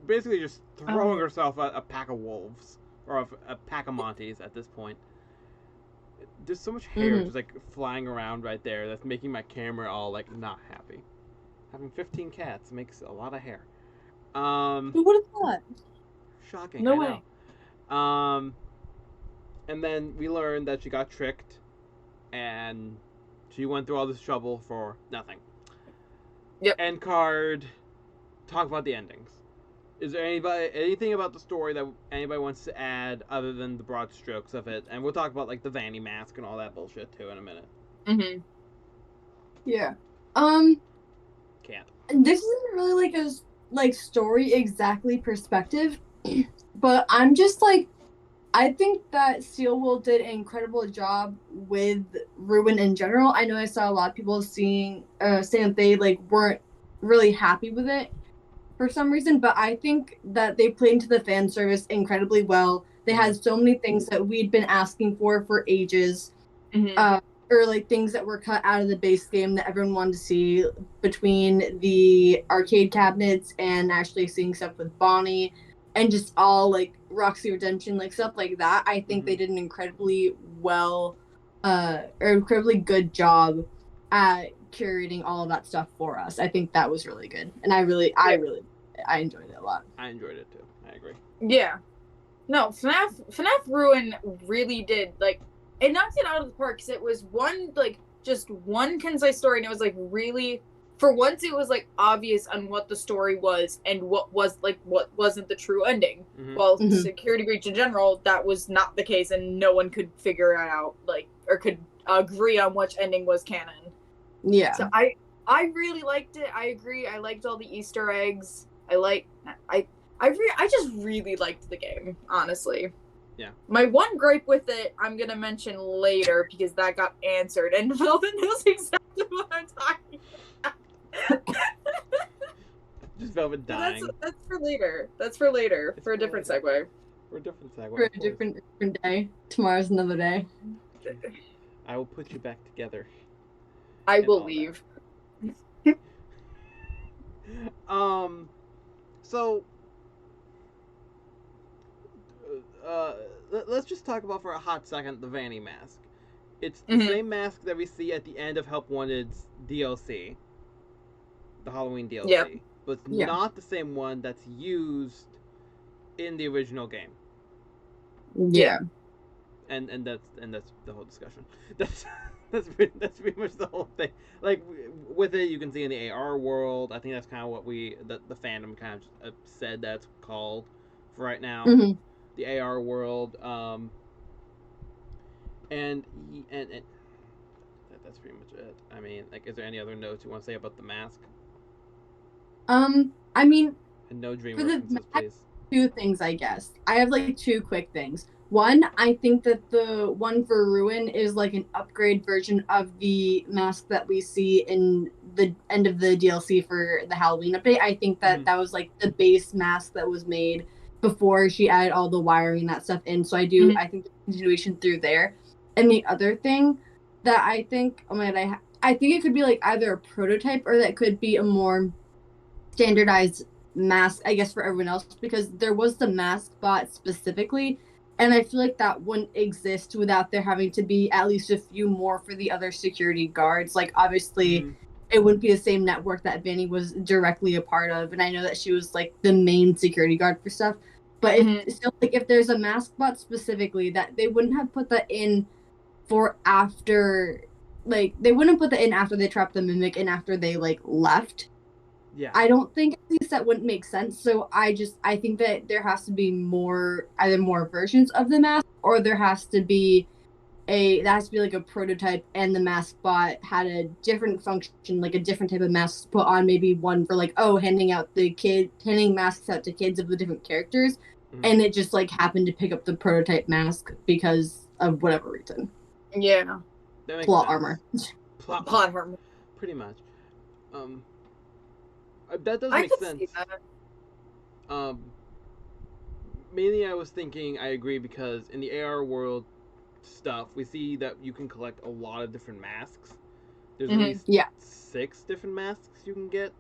Speaker 2: basically just throwing herself at a pack of wolves or a pack of Monties at this point. There's so much hair just like flying around right there that's making my camera all like not happy. Having 15 cats makes a lot of hair.
Speaker 3: Who would have thought?
Speaker 2: Shocking.
Speaker 1: No
Speaker 2: I
Speaker 1: way.
Speaker 2: know. And then we learned that she got tricked, and she went through all this trouble for nothing.
Speaker 1: Yep.
Speaker 2: End card. Talk about the endings. Is there anything about the story that anybody wants to add other than the broad strokes of it? And we'll talk about like the Vanny mask and all that bullshit too in a minute.
Speaker 1: Mm-hmm.
Speaker 3: Yeah.
Speaker 2: Can't.
Speaker 3: This isn't really like a story exactly perspective, but I'm just like, I think that Steelwool did an incredible job with Ruin in general. I know I saw a lot of people saying that they like weren't really happy with it for some reason, but I think that they played into the fan service incredibly well. They had so many things that we'd been asking for ages.
Speaker 1: Mm-hmm.
Speaker 3: Or like things that were cut out of the base game that everyone wanted to see, between the arcade cabinets and actually seeing stuff with Bonnie and just all like Roxy Redemption, like stuff like that. I think they did an incredibly well or incredibly good job at curating all of that stuff for us. I think that was really good. And I really I enjoyed it a lot.
Speaker 2: I enjoyed it too. I agree.
Speaker 1: Yeah. No, FNAF Ruin really did, like, it knocked it out of the park because it was just one concise story, and it was, like, really, for once it was, like, obvious on what the story was and what wasn't the true ending.
Speaker 2: Mm-hmm.
Speaker 1: While Security Breach in general, that was not the case, and no one could figure it out, like, or could agree on which ending was canon.
Speaker 3: Yeah.
Speaker 1: So I really liked it. I agree. I liked all the Easter eggs. I just really liked the game, honestly.
Speaker 2: Yeah.
Speaker 1: My one gripe with it, I'm gonna mention later because that got answered, and Velvet knows exactly what I'm talking about.
Speaker 2: Just Velvet dying.
Speaker 1: That's for later. That's for later.
Speaker 2: It's
Speaker 1: for a different segue.
Speaker 2: For a different segue.
Speaker 3: For a different day. Tomorrow's another day.
Speaker 2: I will put you back together.
Speaker 1: I will leave.
Speaker 2: So let's just talk about for a hot second the Vanny mask. It's the same mask that we see at the end of Help Wanted's DLC, the Halloween DLC, but it's not the same one that's used in the original game.
Speaker 3: Yeah.
Speaker 2: And that's the whole discussion. That's pretty much the whole thing. Like with it, you can see in the AR world. I think that's kind of what the fandom kind of said that's called for right now.
Speaker 3: Mm-hmm.
Speaker 2: The AR world. And that's pretty much it. I mean, like, is there any other notes you want to say about the mask?
Speaker 3: I mean,
Speaker 2: And no dream references, please.
Speaker 3: Two things, I guess. I have like two quick things. One, I think that the one for Ruin is like an upgrade version of the mask that we see in the end of the DLC for the Halloween update. I think that that was like the base mask that was made before she added all the wiring and that stuff in. So I think the continuation through there. And the other thing that I think, oh my god, I think it could be like either a prototype or that could be a more standardized mask, I guess, for everyone else, because there was the mask bot specifically, and I feel like that wouldn't exist without there having to be at least a few more for the other security guards. Like, obviously, it wouldn't be the same network that Vanny was directly a part of, and I know that she was like the main security guard for stuff. But still, like, if there's a mask bot specifically, that they wouldn't have put that in for after, like, they wouldn't put that in after they trapped the mimic and after they like left.
Speaker 2: Yeah.
Speaker 3: I don't think at least that wouldn't make sense. So I think that there has to be either more versions of the mask, or there has to be like a prototype, and the mask bot had a different function, like a different type of mask to put on, maybe one for like, handing masks out to kids of the different characters, and it just like happened to pick up the prototype mask because of whatever reason.
Speaker 1: Yeah.
Speaker 3: Plot armor.
Speaker 1: Plot armor.
Speaker 2: Pretty much. That does make sense.
Speaker 1: See that.
Speaker 2: Mainly I was thinking, I agree, because in the AR world stuff, we see that you can collect a lot of different masks. There's at least 6 different masks you can get.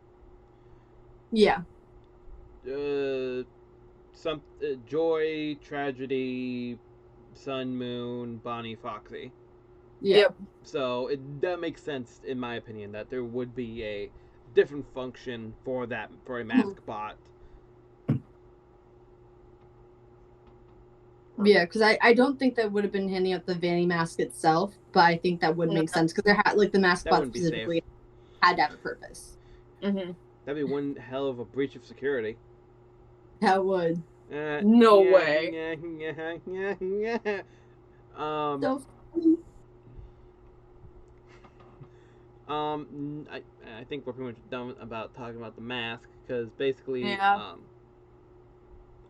Speaker 3: Yeah.
Speaker 2: Joy, Tragedy, Sun, Moon, Bonnie, Foxy.
Speaker 3: Yep.
Speaker 2: So that makes sense, in my opinion, that there would be a different function for a mask bot.
Speaker 3: Yeah, because I don't think that would have been handing out the Vanny mask itself, but I think that would make sense because there had like the mask bot specifically had to have a purpose.
Speaker 2: That'd be one hell of a breach of security.
Speaker 3: That would.
Speaker 1: No way.
Speaker 3: So funny.
Speaker 2: I think we're pretty much done about talking about the mask, because basically,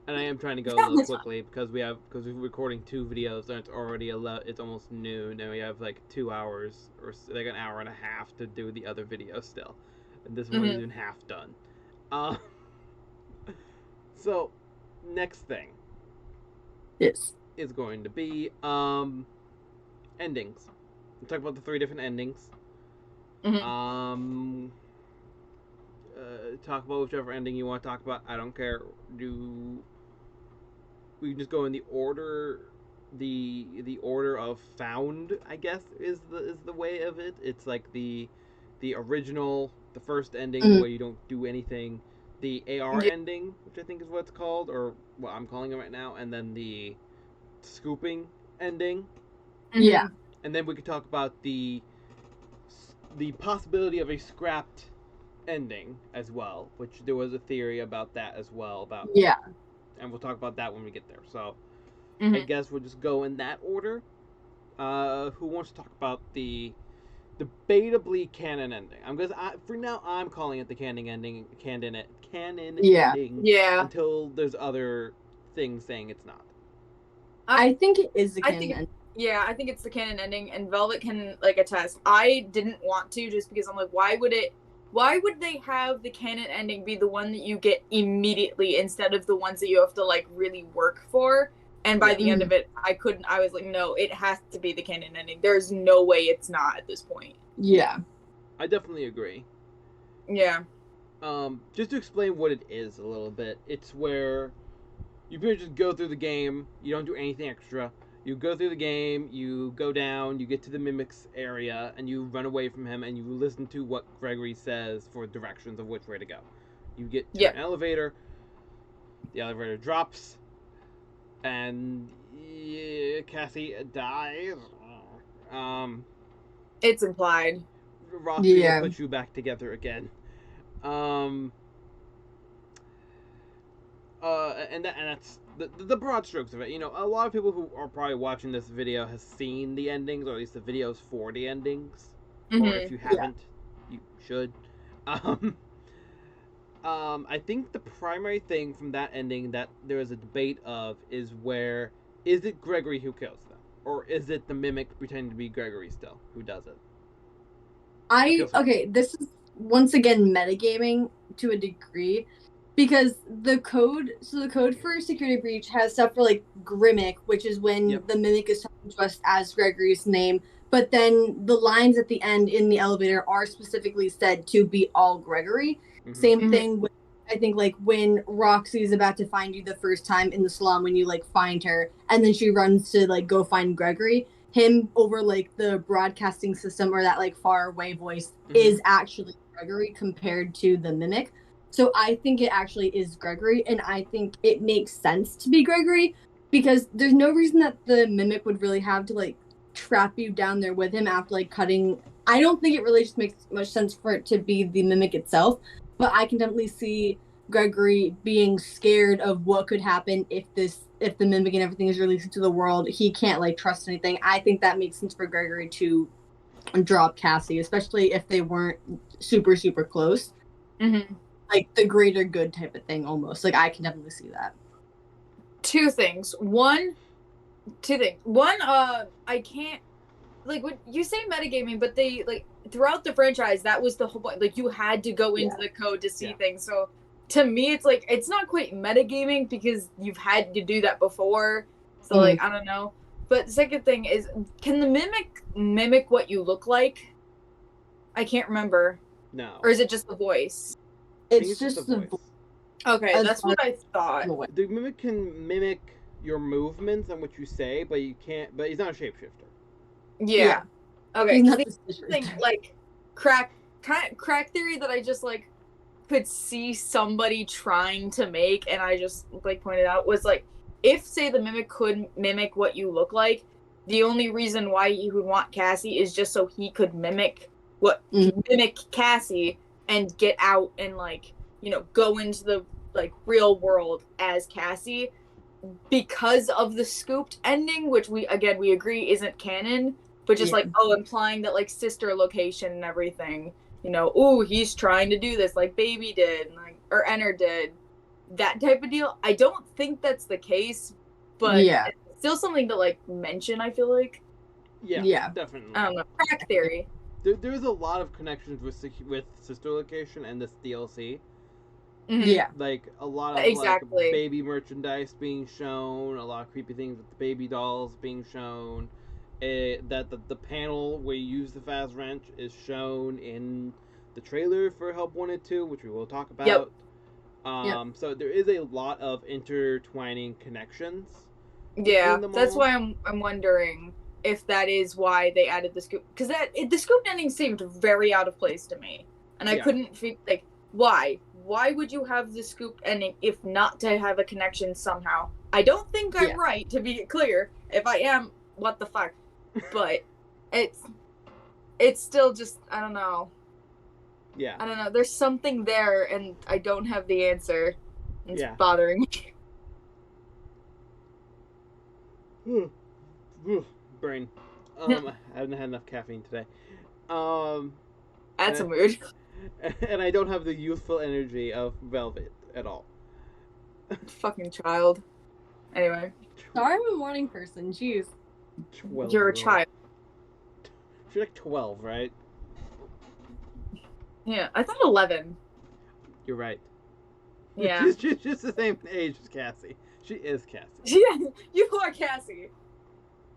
Speaker 2: and I am trying to go a little quickly because we're recording 2 videos and it's already it's almost noon, and we have like 2 hours or like an hour and a half to do the other video still, and this one isn't even half done. So next thing is going to be endings. We'll talk about the 3 different endings. Talk about whichever ending you want to talk about. I don't care. We can just go in the order, the order of found, I guess, is the way of it. It's like the original, the first ending where you don't do anything, the AR
Speaker 1: Yeah.
Speaker 2: ending, which I think is what it's called, or what I'm calling it right now, and then the scooping ending,
Speaker 3: Yeah.
Speaker 2: and then we could talk about the possibility of a scrapped ending as well, which there was a theory about that as well about,
Speaker 3: Yeah.
Speaker 2: and we'll talk about that when we get there. So I
Speaker 1: Mhm.
Speaker 2: guess we'll just go in that order. Who wants to talk about the debatably canon ending? For now I'm calling it the canon ending, canon
Speaker 3: Yeah.
Speaker 2: ending
Speaker 1: Yeah.
Speaker 2: until there's other things saying it's not.
Speaker 3: I think it is the
Speaker 1: I
Speaker 3: canon
Speaker 1: think
Speaker 3: ending.
Speaker 1: Yeah, I think it's the canon ending, and Velvet can like attest. I didn't want to just because I'm like, why would they have the canon ending be the one that you get immediately instead of the ones that you have to like really work for? And by the end of it, I was like, no, it has to be the canon ending. There's no way it's not at this point.
Speaker 3: Yeah.
Speaker 2: I definitely agree.
Speaker 1: Yeah.
Speaker 2: Just to explain what it is a little bit, it's where you pretty much just go through the game. You don't do anything extra. You go through the game. You go down. You get to the Mimic's area, and you run away from him, and you listen to what Gregory says for directions of which way to go. You get to an elevator. The elevator drops, and Cassie dies.
Speaker 1: It's implied.
Speaker 2: Roxy
Speaker 3: Yeah.
Speaker 2: will put you back together again. Um, and that's the broad strokes of it. You know, a lot of people who are probably watching this video has seen the endings, or at least the videos for the endings. Or if you haven't, you should. Um, I think the primary thing from that ending that there is a debate of is is it Gregory who kills them, or is it the Mimic pretending to be Gregory still who does it?
Speaker 3: Okay, this is once again metagaming to a degree because the code for security breach has stuff for like Grimmick, which is when the Mimic is talking to us as Gregory's name, but then the lines at the end in the elevator are specifically said to be all Gregory. Same thing with, I think, like when Roxy is about to find you the first time in the slum, when you like find her and then she runs to like go find Gregory, him over like the broadcasting system or that like far away voice is actually Gregory compared to the Mimic. So I think it actually is Gregory, and I think it makes sense to be Gregory because there's no reason that the Mimic would really have to like trap you down there with him after like cutting. I don't think it really just makes much sense for it to be the Mimic itself, but I can definitely see Gregory being scared of what could happen if the Mimic and everything is released into the world. He can't like trust anything. I think that makes sense for Gregory to drop Cassie, especially if they weren't super super close. Like the greater good type of thing, almost. Like I can definitely see that.
Speaker 1: Two things. One, I can't like when you say metagaming, but they like throughout the franchise that was the whole point. Like you had to go into the code to see things. So to me, it's like it's not quite metagaming because you've had to do that before. So like I don't know. But the second thing is, can the Mimic mimic what you look like? I can't remember.
Speaker 2: No.
Speaker 1: Or is it just the voice?
Speaker 3: It's just the voice.
Speaker 1: Okay, that's what I thought.
Speaker 2: The Mimic can mimic your movements and what you say, but you can't. But he's not a shapeshifter.
Speaker 1: Yeah. Okay.
Speaker 3: He's not
Speaker 1: the thing, like crack theory that I just like could see somebody trying to make, and I just like pointed out was like if say the Mimic could mimic what you look like, the only reason why you would want Cassie is just so he could mimic Cassie and get out and like go into the like real world as Cassie because of the scooped ending, which we agree isn't canon, but just like implying that like sister location and everything, he's trying to do this like Baby did, like or Enter did, that type of deal. I don't think that's the case, but it's still something to like mention. I feel like
Speaker 2: Definitely.
Speaker 1: I don't know, crack theory.
Speaker 2: There's a lot of connections with sister location and this DLC. Like a lot of like baby merchandise being shown, a lot of creepy things with the baby dolls being shown. That the panel where you use the fast wrench is shown in the trailer for Help Wanted 2, which we will talk about. So there is a lot of intertwining connections.
Speaker 1: Yeah, that's why I'm wondering if that is why they added the scoop, because the scoop ending seemed very out of place to me, and I couldn't figure like why why would you have the scoop ending if not to have a connection somehow? I don't think I'm right, to be clear. If I am, what the fuck? But it's still just, I don't know.
Speaker 2: Yeah.
Speaker 1: I don't know. There's something there, and I don't have the answer. It's bothering
Speaker 2: me. Brain. I haven't had enough caffeine today.
Speaker 1: That's a mood.
Speaker 2: And I don't have the youthful energy of Velvet at all.
Speaker 1: Fucking child. Anyway.
Speaker 3: Sorry, I'm a morning person. Jeez.
Speaker 2: 12.
Speaker 1: You're a child.
Speaker 2: She's like 12, right?
Speaker 1: Yeah, I thought 11.
Speaker 2: You're right.
Speaker 1: Yeah.
Speaker 2: She's just the same age as Cassie. She is Cassie.
Speaker 1: Yeah, you are Cassie.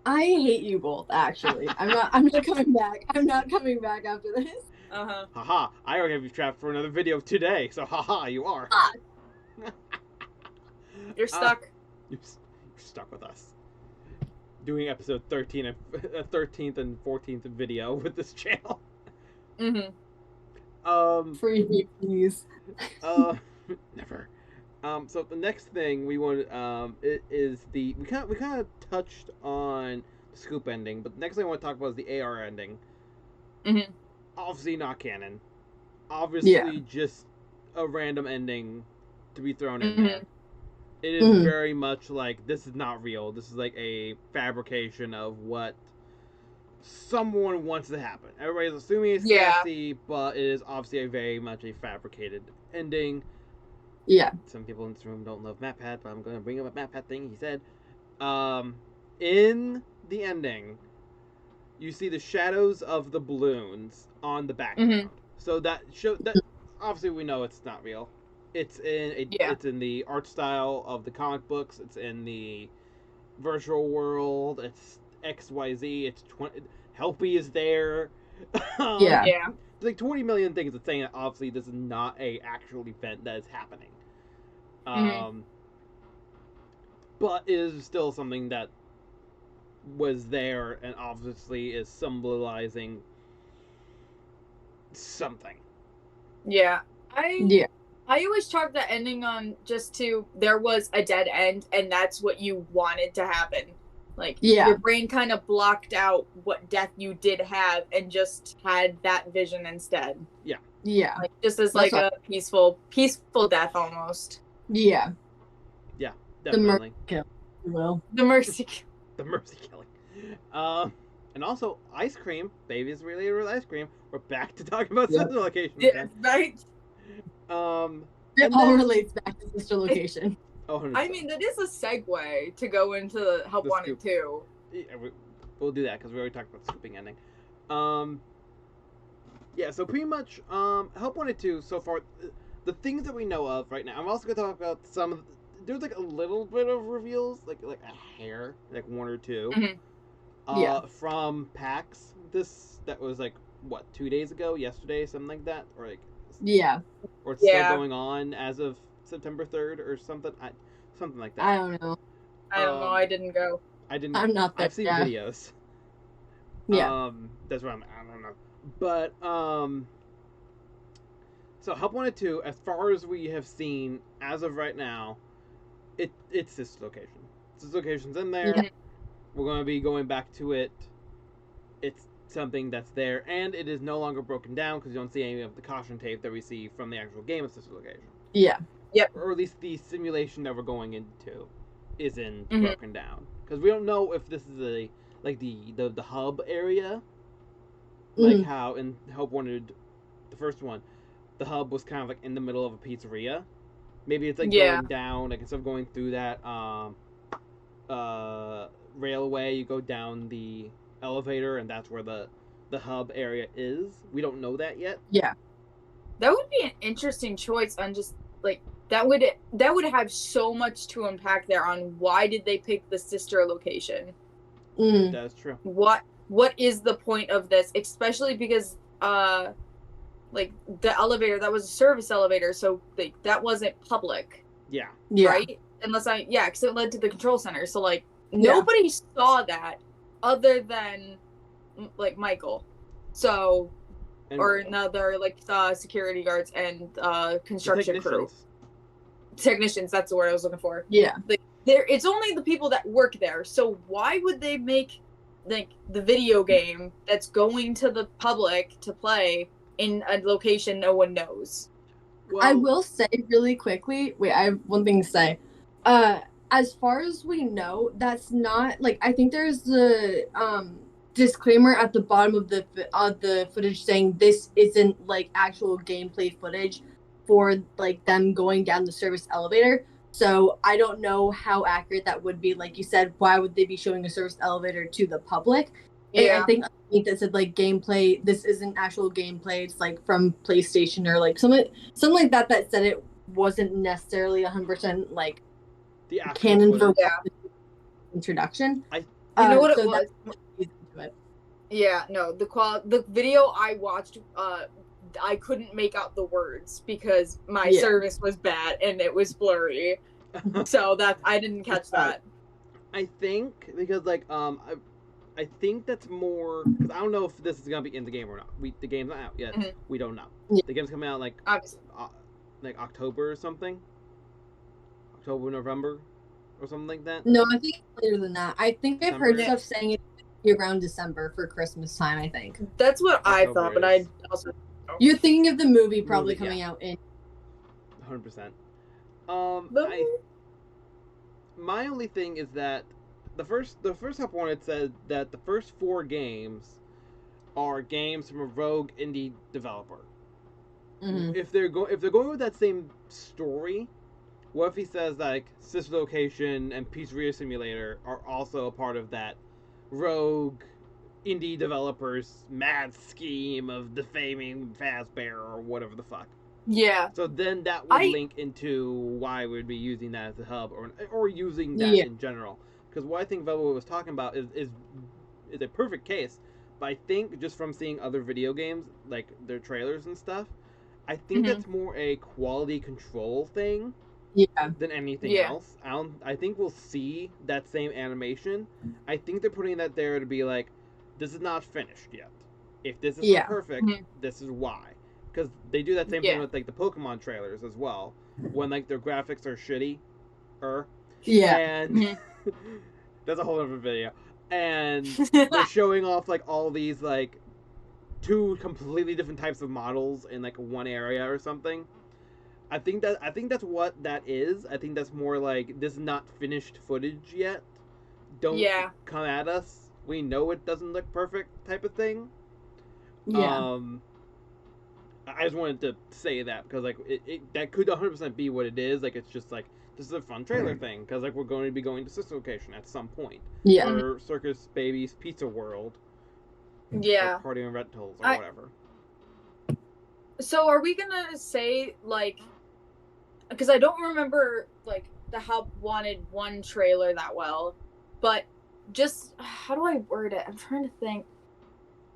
Speaker 3: I hate you both, actually. I'm not coming back. I'm not coming back after this.
Speaker 1: Uh-huh.
Speaker 2: Haha, I already have you trapped for another video today, so haha, you are.
Speaker 1: You're stuck.
Speaker 2: You're stuck with us. Doing episode 13 and 13th and 14th video with this channel.
Speaker 3: Free me, please.
Speaker 2: Never. So the next thing we want is we kind of touched on the scoop ending, but the next thing I want to talk about is the AR ending. Obviously not canon. Obviously just a random ending to be thrown in there. It is very much like, this is not real. This is like a fabrication of what someone wants to happen. Everybody's assuming it's Cassie, but it is obviously very much a fabricated ending.
Speaker 3: Yeah.
Speaker 2: Some people in this room don't love MatPat, but I'm going to bring up a MatPat thing he said. In the ending, you see the shadows of the balloons on the background. So that obviously we know it's not real. It's in the art style of the comic books. It's in the virtual world. It's XYZ. It's Helpy is there. There's like 20 million things that saying that obviously this is not a actual event that is happening. But it is still something that was there and obviously is symbolizing something.
Speaker 1: Yeah. I always chalk that ending on just to, there was a dead end and that's what you wanted to happen. Like, your brain kind of blocked out what death you did have and just had that vision instead.
Speaker 3: Yeah.
Speaker 1: Like, just as like a peaceful death almost.
Speaker 3: Yeah.
Speaker 2: Yeah, definitely.
Speaker 1: The mercy kill.
Speaker 2: The mercy killing. And also, ice cream. Babies related with ice cream. We're back to talking about sister location.
Speaker 1: Yeah, right?
Speaker 3: It all relates back to sister location.
Speaker 2: I
Speaker 1: mean, that is a segue to go into Help Wanted 2.
Speaker 2: Yeah, we'll do that because we already talked about the scooping ending. Yeah, so pretty much, Help Wanted 2 so far, the things that we know of right now. I'm also going to talk about some of there's like a little bit of reveals, like a hair, like one or two. From PAX, that was like, what, 2 days ago, yesterday, something like that? Or like... Or it's still going on as of September 3rd or something. Something like that.
Speaker 3: I don't know.
Speaker 1: I didn't go.
Speaker 3: I'm not that.
Speaker 2: I've seen videos.
Speaker 3: Yeah.
Speaker 2: That's what I don't know. But so Help Wanted 2, as far as we have seen as of right now, it's this location. This location's in there. We're going to be going back to it. It's something that's there, and it is no longer broken down because you don't see any of the caution tape that we see from the actual game of Sister Location. Or at least the simulation that we're going into isn't broken down, because we don't know if this is the hub area, like how in Help Wanted, the first one, the hub was kind of like in the middle of a pizzeria. Maybe it's like going down, like instead of going through that railway, you go down the elevator, and that's where the hub area is. We don't know that yet.
Speaker 1: That would be an interesting choice on just like that would have so much to unpack there on why did they pick the sister location.
Speaker 2: That's true.
Speaker 1: What is the point of this, especially because like the elevator, that was a service elevator, so that wasn't public. Right? Unless because it led to the control center, so like nobody saw that other than like Michael. So
Speaker 2: And
Speaker 1: or
Speaker 2: what?
Speaker 1: no, they're like security guards and
Speaker 2: The
Speaker 1: construction crew. Technicians, that's the word I was looking for.
Speaker 3: Yeah.
Speaker 1: Like, it's only the people that work there. So why would they make like the video game that's going to the public to play in a location no one knows?
Speaker 2: Well,
Speaker 3: I will say really quickly. Wait, I have one thing to say. As far as we know, that's not like I think there's the disclaimer at the bottom of the footage saying this isn't like actual gameplay footage for like them going down the service elevator. So I don't know how accurate that would be. Like you said, why would they be showing a service elevator to the public? I think that said like gameplay. This isn't actual gameplay. It's like from PlayStation or like something like that. That said it wasn't necessarily 100% like
Speaker 2: the actual
Speaker 3: canon for
Speaker 2: footage.
Speaker 3: introduction.
Speaker 1: You know what
Speaker 3: so
Speaker 1: it was? Yeah, no, the video I watched, I couldn't make out the words because my service was bad and it was blurry. So that I didn't catch that.
Speaker 2: I think because like I think that's more because I don't know if this is gonna be in the game or not. The game's not out yet.
Speaker 1: Mhm.
Speaker 2: We don't know.
Speaker 3: Yeah.
Speaker 2: The game's coming out like October or something. October, November, or something like that.
Speaker 3: No, I think it's later than that. I think I've heard
Speaker 2: December.
Speaker 3: stuff saying it's around December for Christmas time. I think
Speaker 1: That's what I
Speaker 2: October
Speaker 1: thought, but
Speaker 2: is.
Speaker 1: I also
Speaker 3: you're thinking of the movie probably
Speaker 2: Movie,
Speaker 3: coming out in
Speaker 2: 100%. My only thing is that the first Help Wanted said that the first 4 games are games from a rogue indie developer.
Speaker 3: Mhm.
Speaker 2: If they're going with that same story, what if he says like Sister Location and Pizzeria Simulator are also a part of that rogue indie developers mad scheme of defaming Fazbear or whatever the fuck?
Speaker 1: Yeah.
Speaker 2: So then that would link into why we'd be using that as a hub or using that in general. Because what I think Velvet was talking about is a perfect case. But I think just from seeing other video games, like their trailers and stuff, I think that's more a quality control thing than anything else. I think we'll see that same animation. I think they're putting that there to be like, this is not finished yet. If this is not perfect, this is why. Because they do that same thing with like the Pokemon trailers as well, when like their graphics are shitty, and that's a whole other video. And they're showing off like all these like 2 completely different types of models in like one area or something. I think that's what that is. I think that's more like this is not finished footage yet. Don't come at us. We know it doesn't look perfect type of thing. I just wanted to say that because like that could 100% be what it is. Like it's just like this is a fun trailer thing because like we're going to be going to Sister Location at some point. Or Circus Baby's Pizza World. Or Party on Rentals or whatever.
Speaker 1: So are we gonna say like, because I don't remember like the Help Wanted 1 trailer that well, but just how do I word it? I'm trying to think.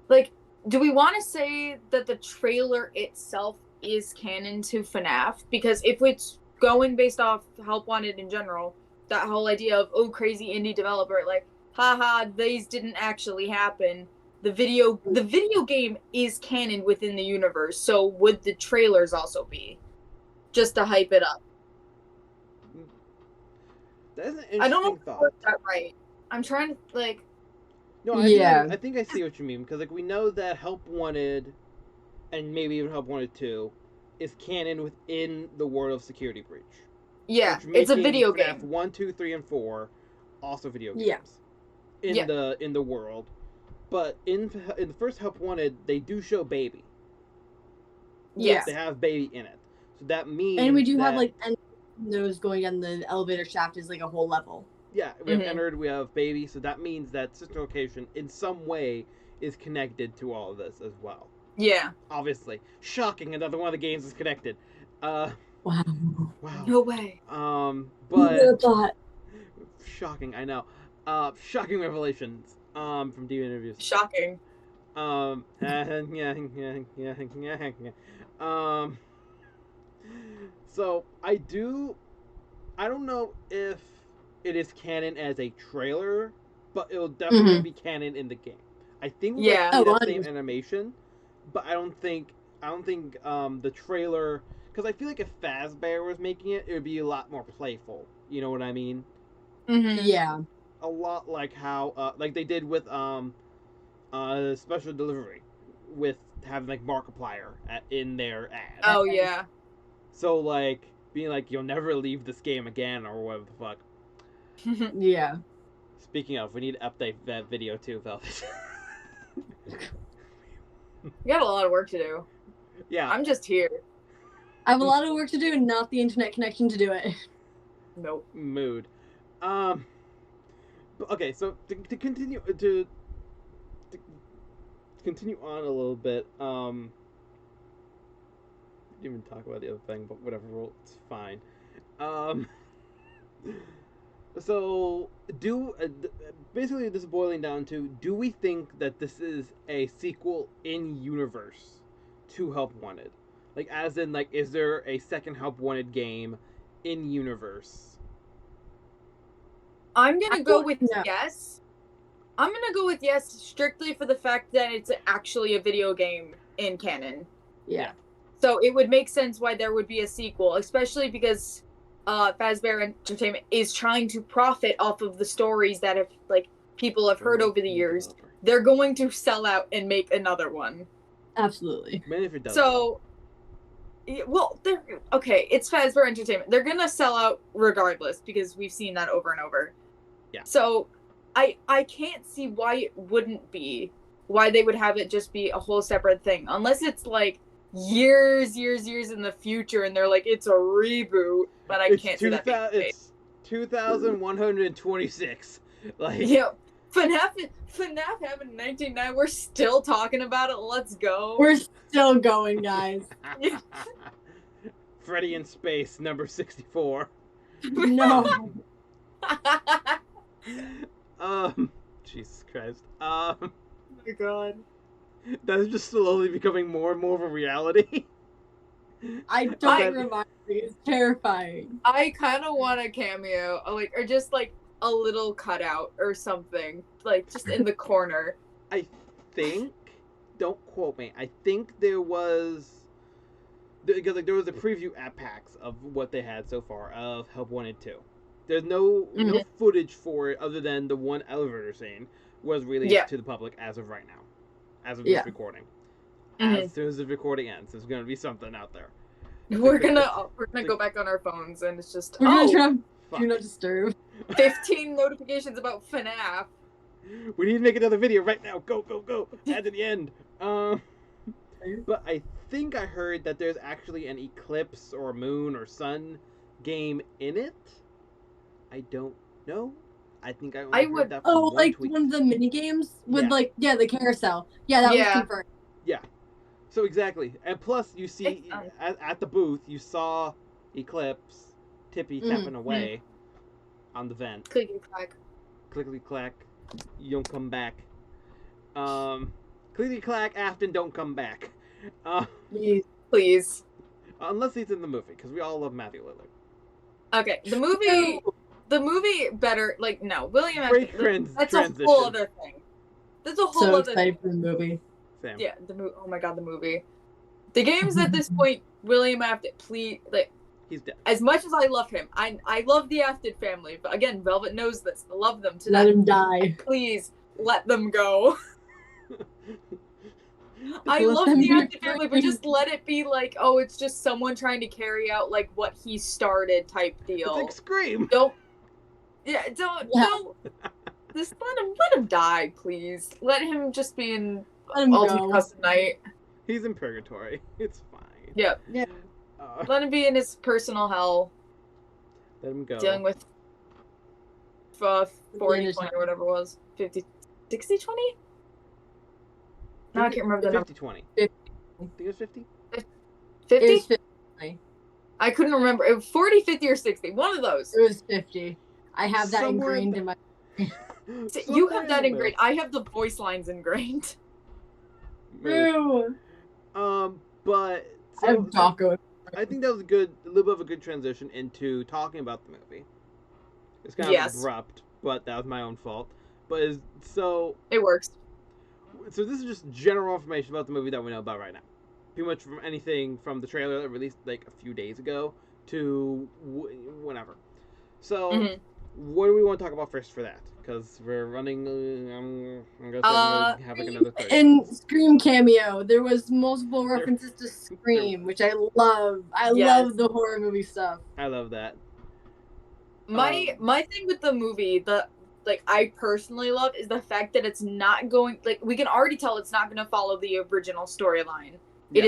Speaker 1: Like, do we want to say that the trailer itself is canon to FNAF? Because if it's going based off Help Wanted in general, that whole idea of crazy indie developer, like, haha, these didn't actually happen. The video game is canon within the universe, so would the trailers also be? Just to hype it up.
Speaker 2: That's an interesting
Speaker 1: I don't know if
Speaker 2: thought.
Speaker 1: I worded that right. I'm trying to like.
Speaker 2: No, I think I see what you mean because like we know that Help Wanted, and maybe even Help Wanted 2, is canon within the world of Security Breach.
Speaker 1: Yeah, it's a video
Speaker 2: FNAF
Speaker 1: game.
Speaker 2: 1, 2, 3, and 4, also video games. In the world, but in the first Help Wanted, they do show Baby.
Speaker 1: Yes,
Speaker 2: they have Baby in it. So that means
Speaker 3: and we do have like those going down the elevator shaft is like a whole level.
Speaker 2: Yeah, we have Ennard, we have Baby, so that means that Sister Location in some way is connected to all of this as well.
Speaker 1: Yeah.
Speaker 2: Obviously. Shocking, another one of the games is connected.
Speaker 3: Wow.
Speaker 1: No way.
Speaker 2: But
Speaker 3: thought.
Speaker 2: Shocking, I know. Shocking revelations from TV interviews.
Speaker 1: Shocking.
Speaker 2: So I don't know if it is canon as a trailer, but it'll definitely be canon in the game. I think we'll see that same animation but I don't think the trailer, because I feel like if Fazbear was making it, it would be a lot more playful. You know what I mean?
Speaker 3: Yeah.
Speaker 2: A lot like how like they did with special delivery, with having like Markiplier in their ad.
Speaker 1: Oh yeah.
Speaker 2: So like being like you'll never leave this game again or whatever the fuck.
Speaker 3: Yeah.
Speaker 2: Speaking of, we need to update that video too, Velvet.
Speaker 1: You got a lot of work to do.
Speaker 2: Yeah.
Speaker 1: I'm just here.
Speaker 3: I have a lot of work to do and not the internet connection to do it.
Speaker 1: Nope.
Speaker 2: Mood. Okay, so to continue to continue on a little bit. Didn't even talk about the other thing, but whatever. Well, it's fine. Um. So basically this is boiling down to: do we think that this is a sequel in universe to Help Wanted? Like, as in, like, is there a second Help Wanted game in universe?
Speaker 1: I'm gonna go with
Speaker 3: No.
Speaker 1: yes. I'm gonna go with yes, strictly for the fact that it's actually a video game in canon.
Speaker 3: Yeah.
Speaker 1: So it would make sense why there would be a sequel, especially because Fazbear Entertainment is trying to profit off of the stories that have like people have heard over the years. They're going to sell out and make another one.
Speaker 3: Absolutely.
Speaker 2: Man, if it does.
Speaker 1: So, well, they're okay. It's Fazbear Entertainment. They're gonna sell out regardless because we've seen that over and over.
Speaker 2: Yeah.
Speaker 1: So, I can't see why it wouldn't be. Why they would have it just be a whole separate thing, unless it's like years in the future and they're like it's a reboot. But I can't see that being the case.
Speaker 2: It's 2126. Like,
Speaker 1: Yeah. FNAF happened in 1999. We're still talking about it. Let's go.
Speaker 3: We're still going, guys.
Speaker 2: Freddy in Space, number 64.
Speaker 3: No.
Speaker 2: Jesus Christ.
Speaker 1: Oh my god.
Speaker 2: That's just slowly becoming more and more of a reality.
Speaker 3: I don't remind me. It's terrifying.
Speaker 1: I kind of want a cameo, like, or just like a little cutout or something, like just in the corner.
Speaker 2: I think, don't quote me, I think there was, because like there was a preview at PAX of what they had so far of Help Wanted 2. There's no footage for it other than the one elevator scene was released to the public as of right now, as of this recording. As soon as the recording ends, there's gonna be something out there.
Speaker 1: We're gonna go back on our phones and it's just
Speaker 3: we're gonna try do not disturb.
Speaker 1: 15 notifications about FNAF.
Speaker 2: We need to make another video right now. Go, go, go. Add to the end. But I think I heard that there's actually an eclipse or moon or sun game in it. I don't know. I think I only heard that from one
Speaker 3: like
Speaker 2: tweet.
Speaker 3: one of the mini games with the carousel. Yeah, that was confirmed.
Speaker 2: Yeah. So exactly. And plus you see at the booth you saw Eclipse Tippy tapping away on the vent.
Speaker 1: Clickety clack.
Speaker 2: Clickety clack. You don't come back. Clickety clack, Afton, don't come back.
Speaker 1: Please.
Speaker 2: Unless he's in the movie, because we all love Matthew Lillard.
Speaker 1: Okay, the movie better, like, no, William
Speaker 2: Great
Speaker 1: that's
Speaker 2: transition.
Speaker 1: a whole other thing. That's a whole other
Speaker 3: thing. For the movie.
Speaker 2: Sam.
Speaker 1: Yeah, oh my god, the movie. The games at this point, William Afton, please, like,
Speaker 2: he's dead.
Speaker 1: As much as I love him, I love the Afton family, but again, Velvet knows this. I love them to
Speaker 3: let him die.
Speaker 1: Please let them go. I love the Afton family, but just let it be like, oh, it's just someone trying to carry out like what he started type deal.
Speaker 2: It's like Scream.
Speaker 1: Don't. Just let him die, please. Let him just be in Ultimate Custom Night.
Speaker 2: He's in purgatory. It's fine.
Speaker 1: Yep.
Speaker 3: Yeah.
Speaker 1: Let him be in his personal hell.
Speaker 2: Let him go.
Speaker 1: Dealing with 40-20 or whatever it was. 50, 60-20? No, I can't remember the number.
Speaker 2: 50-20. I think it was 50?
Speaker 1: 50?
Speaker 3: It was 50.
Speaker 1: I couldn't remember. It was 40, 50, or 60. One of those.
Speaker 3: It was 50. I have that ingrained in my...
Speaker 1: You have that ingrained. I have the voice lines ingrained.
Speaker 3: Ew.
Speaker 2: But...
Speaker 3: So, I have Taco.
Speaker 2: I think that was a little bit of a good transition into talking about the movie. It's kind of abrupt, but that was my own fault. But so...
Speaker 1: It works.
Speaker 2: So this is just general information about the movie that we know about right now. Pretty much from anything from the trailer that released like a few days ago to whenever. So, what do we want to talk about first for that? Because we're running. I'm gonna say I'm gonna have like another 30
Speaker 3: in
Speaker 2: minutes.
Speaker 3: Scream cameo, there was multiple references to Scream, which I love. I love the horror movie stuff.
Speaker 2: I love that.
Speaker 1: My thing with the movie, I personally love is the fact that it's not going we can already tell it's not going to follow the original storyline. It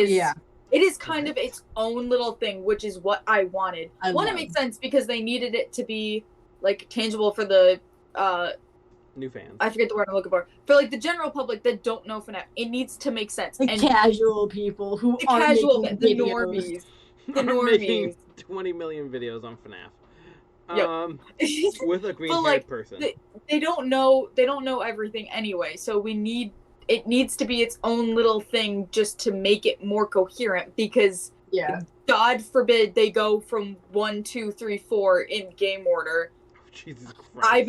Speaker 1: is kind of its own little thing, which is what I wanted. It makes sense because they needed it to be like tangible for the
Speaker 2: new fans.
Speaker 1: I forget the word I'm looking for. For like the general public that don't know FNAF, it needs to make sense.
Speaker 3: The casual people who aren't making
Speaker 1: the
Speaker 3: videos.
Speaker 1: normies. The normies.
Speaker 2: Making 20 million videos on FNAF.
Speaker 1: Yep.
Speaker 2: With a green-haired person.
Speaker 1: They don't know everything anyway, so it needs to be its own little thing just to make it more coherent because God forbid they go from 1, 2, 3, 4 in game order.
Speaker 2: Oh, Jesus Christ.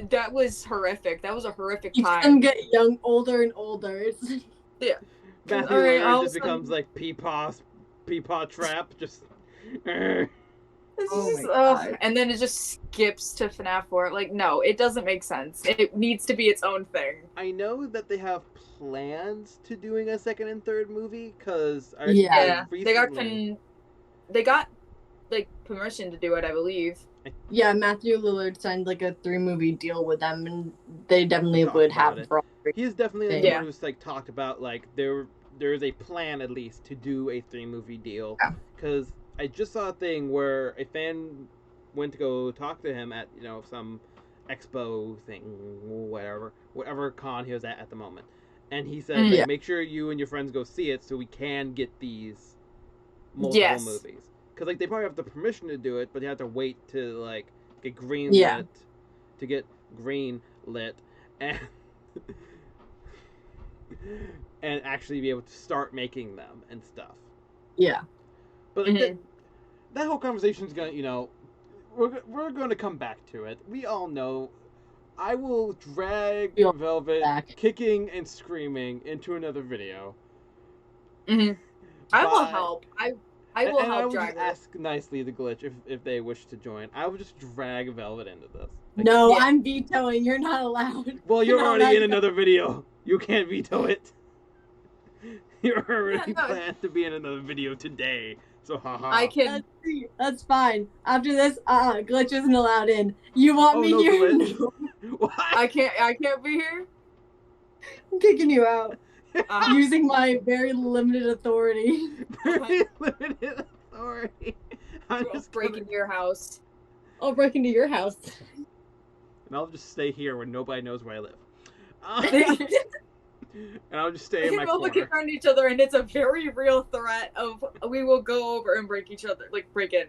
Speaker 1: That was horrific. That was a horrific time.
Speaker 3: You can get older and older.
Speaker 1: Yeah.
Speaker 2: Matthew Lillard just becomes like Peepaw Trap, just.
Speaker 1: And then it just skips to FNAF 4. Like, no, it doesn't make sense. It needs to be its own thing.
Speaker 2: I know that they have plans to doing a second and third movie because
Speaker 1: they got like permission to do it, I believe.
Speaker 3: Yeah, Matthew Lillard signed like a 3-movie deal with them, and they definitely would have it.
Speaker 2: He's definitely the one who's like talked about like there is a plan at least to do a 3-movie deal because I just saw a thing where a fan went to go talk to him at some expo thing, whatever con he was at the moment, and he said like, make sure you and your friends go see it so we can get these multiple movies. Because like they probably have the permission to do it, but they have to wait to like get green lit, and and actually be able to start making them and stuff.
Speaker 3: Yeah.
Speaker 2: But like that whole conversation is gonna, we're going to come back to it. We all know. I will drag Velvet kicking and screaming into another video.
Speaker 1: I will help. I will help.
Speaker 2: I will
Speaker 1: just
Speaker 2: ask nicely the glitch if they wish to join. I will just drag Velvet into this.
Speaker 3: Like, no, I'm vetoing. You're not allowed.
Speaker 2: Well, you're already in another video. You can't veto it. You're already planned to be in another video today. So haha.
Speaker 1: I can.
Speaker 3: That's fine. After this, glitch isn't allowed in. You want me here? No.
Speaker 2: What?
Speaker 1: I can't be here.
Speaker 3: I'm kicking you out. Using my very limited authority.
Speaker 2: Very limited authority.
Speaker 1: I'm just breaking your house.
Speaker 3: I'll break into your house.
Speaker 2: And I'll just stay here where nobody knows where I live. And I'll just stay in my corner.
Speaker 1: We'll look around each other, and it's a very real threat of we will go over and break each other, like break in.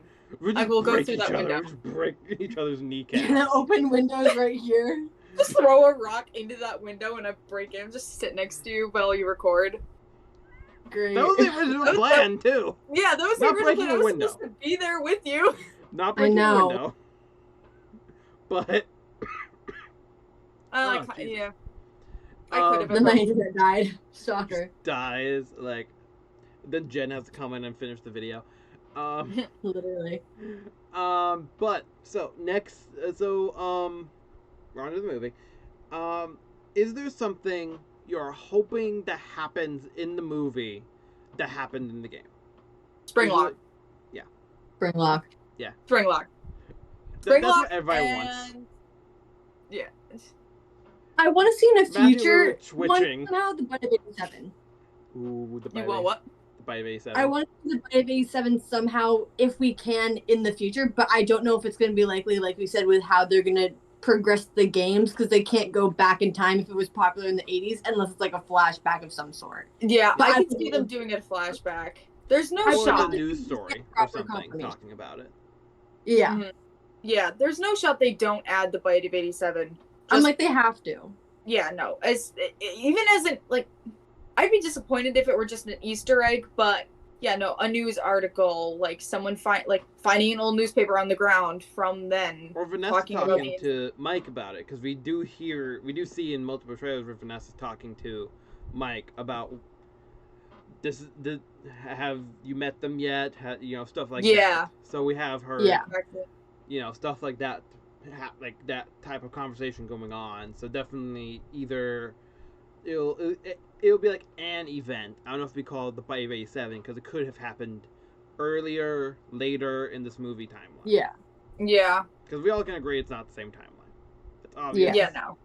Speaker 1: I will go through that window.
Speaker 2: We'll just break each other's kneecaps.
Speaker 3: And open windows right here.
Speaker 1: Just throw a rock into that window and I break in. Just sit next to you while you record.
Speaker 3: Great.
Speaker 2: That was the original plan too.
Speaker 1: Yeah, that was the original plan. I was supposed to be there with you.
Speaker 2: Not breaking the window. But
Speaker 1: I could have.
Speaker 3: Then my internet died. Shocker.
Speaker 2: Dies like. Then Jen has to come in and finish the video.
Speaker 3: Literally.
Speaker 2: But so next, we're on to the movie. Is there something you're hoping that happens in the movie that happened in the game?
Speaker 1: Springlock.
Speaker 2: Yeah.
Speaker 3: Springlock.
Speaker 2: Yeah.
Speaker 1: Springlock.
Speaker 2: That's what everybody wants.
Speaker 1: Yeah.
Speaker 3: I want to see in a future
Speaker 2: twitching.
Speaker 3: Now the Bite of 87.
Speaker 2: Ooh, the Bite.
Speaker 1: You want what?
Speaker 2: The Bite of 87.
Speaker 3: I want to see the Bite of 87 somehow if we can in the future, but I don't know if it's going to be likely, like we said, with how they're going to progress the games, because they can't go back in time if it was popular in the 80s unless it's like a flashback of some sort.
Speaker 1: Yeah, but I can see them doing a flashback. There's no shot.
Speaker 2: Or a news story or something talking about it.
Speaker 3: Yeah.
Speaker 1: Mm-hmm. Yeah, there's no shot they don't add the Bite of 87.
Speaker 3: I'm like, they have to.
Speaker 1: Yeah, no. I'd be disappointed if it were just an Easter egg, but yeah, no, a news article, like someone finding an old newspaper on the ground from then,
Speaker 2: Or Vanessa
Speaker 1: talking about
Speaker 2: talking
Speaker 1: the
Speaker 2: to Mike about it, because we do see in multiple trailers where Vanessa talking to Mike about have you met them yet? Stuff like
Speaker 1: Yeah.
Speaker 2: that. So we have her,
Speaker 3: Yeah.
Speaker 2: Stuff like that, like that type of conversation going on. So definitely either it'll be like an event. I don't know if we call it the Bite of 87 because it could have happened earlier, later in this movie timeline.
Speaker 3: Yeah.
Speaker 1: Yeah.
Speaker 2: Because we all can agree it's not the same timeline. It's obvious.
Speaker 1: Yeah, no.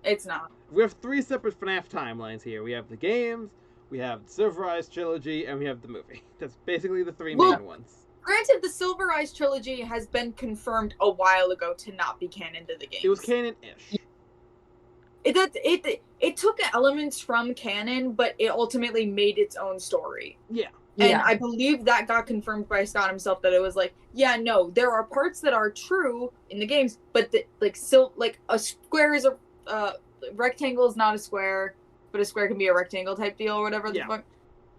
Speaker 1: It's not.
Speaker 2: We have 3 separate FNAF timelines here. We have the games, we have the Silver Eyes trilogy, and we have the movie. That's basically the 3 main ones.
Speaker 1: Granted, the Silver Eyes trilogy has been confirmed a while ago to not be canon to the games.
Speaker 2: It was canon-ish.
Speaker 1: It took elements from canon, but it ultimately made its own story.
Speaker 2: Yeah.
Speaker 1: And I believe that got confirmed by Scott himself, that it was like, yeah, no, there are parts that are true in the games, but a square is a rectangle is not a square, but a square can be a rectangle type deal or whatever the fuck.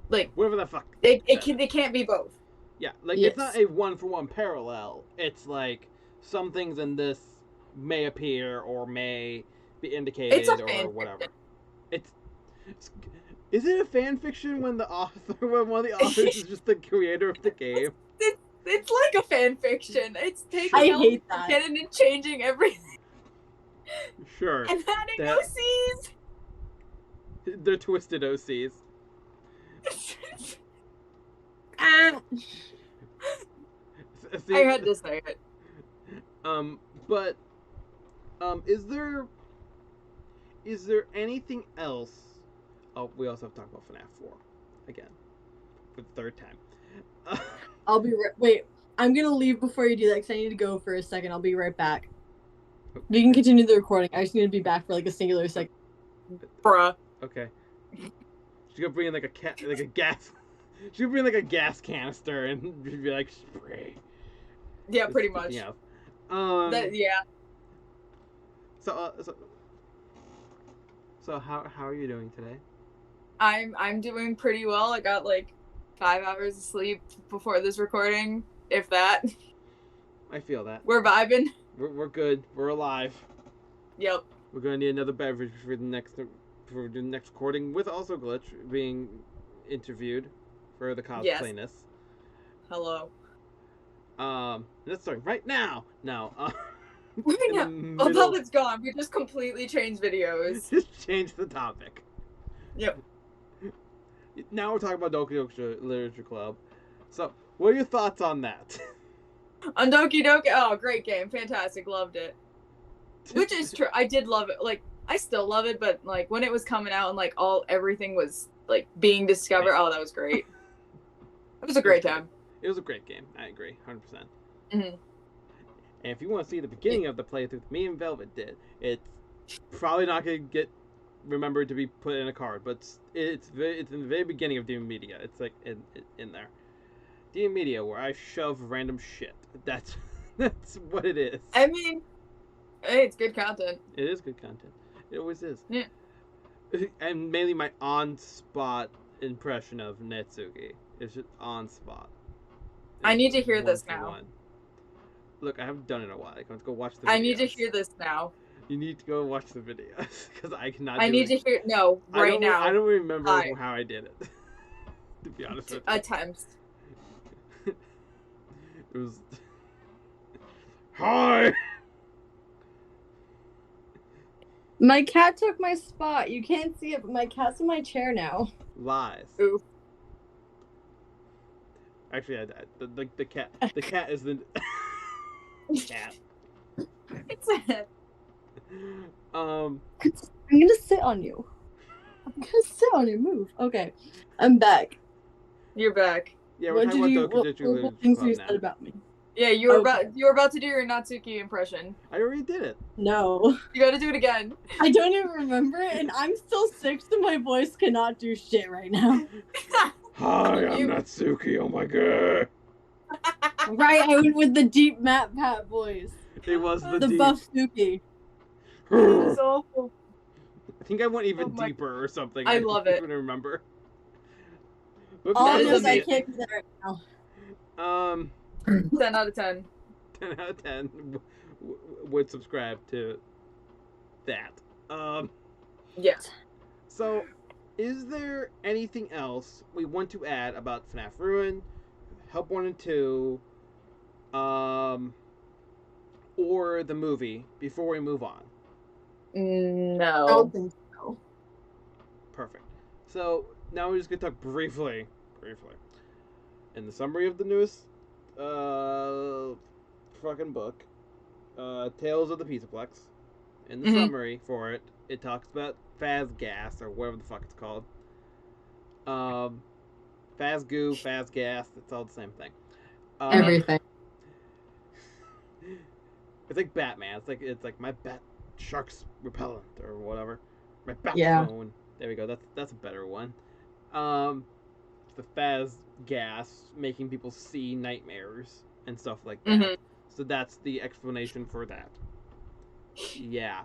Speaker 1: Like,
Speaker 2: whatever the fuck.
Speaker 1: It can't be both.
Speaker 2: Yeah, like it's not a 1-for-1 parallel. It's like some things in this may appear or may be indicated or whatever. Is it a fan fiction when when one of the authors is just the creator of the game?
Speaker 1: It's like a fan fiction. It's taking canon and changing everything.
Speaker 2: Sure.
Speaker 1: And adding OCs.
Speaker 2: They're twisted OCs.
Speaker 1: See, I had to say it.
Speaker 2: But is there anything else? Oh, we also have to talk about FNAF 4 again for the 3rd time.
Speaker 3: I'll be wait. I'm gonna leave before you do that because I need to go for a second. I'll be right back. Okay. You can continue the recording. I just need to be back for like a singular second.
Speaker 1: Bruh.
Speaker 2: Okay. She's gonna bring in like a gas. She's gonna bring like a gas canister and be like spray.
Speaker 1: Yeah, pretty much.
Speaker 2: Yeah.
Speaker 1: Yeah.
Speaker 2: So how are you doing today?
Speaker 1: I'm doing pretty well. I got like 5 hours of sleep before this recording, if that.
Speaker 2: I feel that.
Speaker 1: We're vibing.
Speaker 2: We're good. We're alive.
Speaker 1: Yep.
Speaker 2: We're gonna need another beverage for the next recording, with also Glitch being interviewed for the cosplayness.
Speaker 1: Yes. Hello.
Speaker 2: Let's start right now. No.
Speaker 1: Right now. Although it's gone, we just completely changed videos.
Speaker 2: Just change the topic.
Speaker 1: Yep.
Speaker 2: Now we're talking about Doki Doki Literature Club. So, what are your thoughts on that?
Speaker 1: On Doki Doki? Oh, great game. Fantastic. Loved it. Which is true. I did love it. Like, I still love it, but like when it was coming out and like everything was like being discovered, oh, that was great. It was a great time.
Speaker 2: It was a great game. I agree, 100%.
Speaker 1: Mm-hmm.
Speaker 2: And if you want to see the beginning of the playthrough me and Velvet did, it's probably not going to get remembered to be put in a card, but it's in the very beginning of DM Media. It's like in there. DM Media, where I shove random shit. That's what it is.
Speaker 1: I mean, hey, it's good content.
Speaker 2: It is good content. It always is.
Speaker 1: Yeah.
Speaker 2: And mainly my on-spot impression of Netsuki. It's just on-spot.
Speaker 1: I need to hear this now.
Speaker 2: Look, I haven't done it in a while. Let's go watch the videos.
Speaker 1: I need to hear this now.
Speaker 2: You need to go watch the videos, because I cannot
Speaker 1: I need to hear now. I
Speaker 2: don't remember how I did it, to be honest with you.
Speaker 1: Attempts.
Speaker 2: It was... Hi!
Speaker 3: My cat took my spot. You can't see it, but my cat's in my chair now.
Speaker 2: Lies.
Speaker 1: Ooh.
Speaker 2: Actually, the cat is the... cat.
Speaker 1: It's a...
Speaker 3: I'm gonna sit on you. I'm gonna sit on you. Move. Okay, I'm back.
Speaker 1: You're back.
Speaker 2: Yeah, we're talking about
Speaker 3: what things you said about me?
Speaker 1: Yeah, you were about to do your Natsuki impression.
Speaker 2: I already did it.
Speaker 3: No.
Speaker 1: You gotta do it again.
Speaker 3: I don't even remember it, and I'm still sick, so my voice cannot do shit right now.
Speaker 2: Hi, I'm Natsuki. Oh my god.
Speaker 3: Right, I went with the deep Matt Pat voice.
Speaker 2: It was the
Speaker 3: deep. Buff Suki.
Speaker 1: It's awful.
Speaker 2: I think I went even deeper or something.
Speaker 1: I love it.
Speaker 2: I don't remember. But
Speaker 3: All I
Speaker 1: That
Speaker 3: know
Speaker 1: is
Speaker 3: is I
Speaker 1: amazing.
Speaker 3: can't do that right now.
Speaker 1: 10 out of 10.
Speaker 2: 10 out of 10 would subscribe to that.
Speaker 1: Yeah.
Speaker 2: So, is there anything else we want to add about FNAF Ruin, Help 1 and 2, or the movie before we move on?
Speaker 3: I
Speaker 1: No.
Speaker 3: don't think so.
Speaker 2: Perfect. So, now we're just going to talk briefly, in the summary of the newest fucking book, Tales of the Pizzaplex. In the summary for it, it talks about Faz Gas, or whatever the fuck it's called. Faz Goo, Faz Gas, it's all the same thing.
Speaker 3: Everything.
Speaker 2: It's like Batman. It's like my bat shark's repellent or whatever. My bat
Speaker 3: Yeah.
Speaker 2: phone. There we go. That's a better one. The Faz Gas making people see nightmares and stuff like that. So that's the explanation for that. Yeah.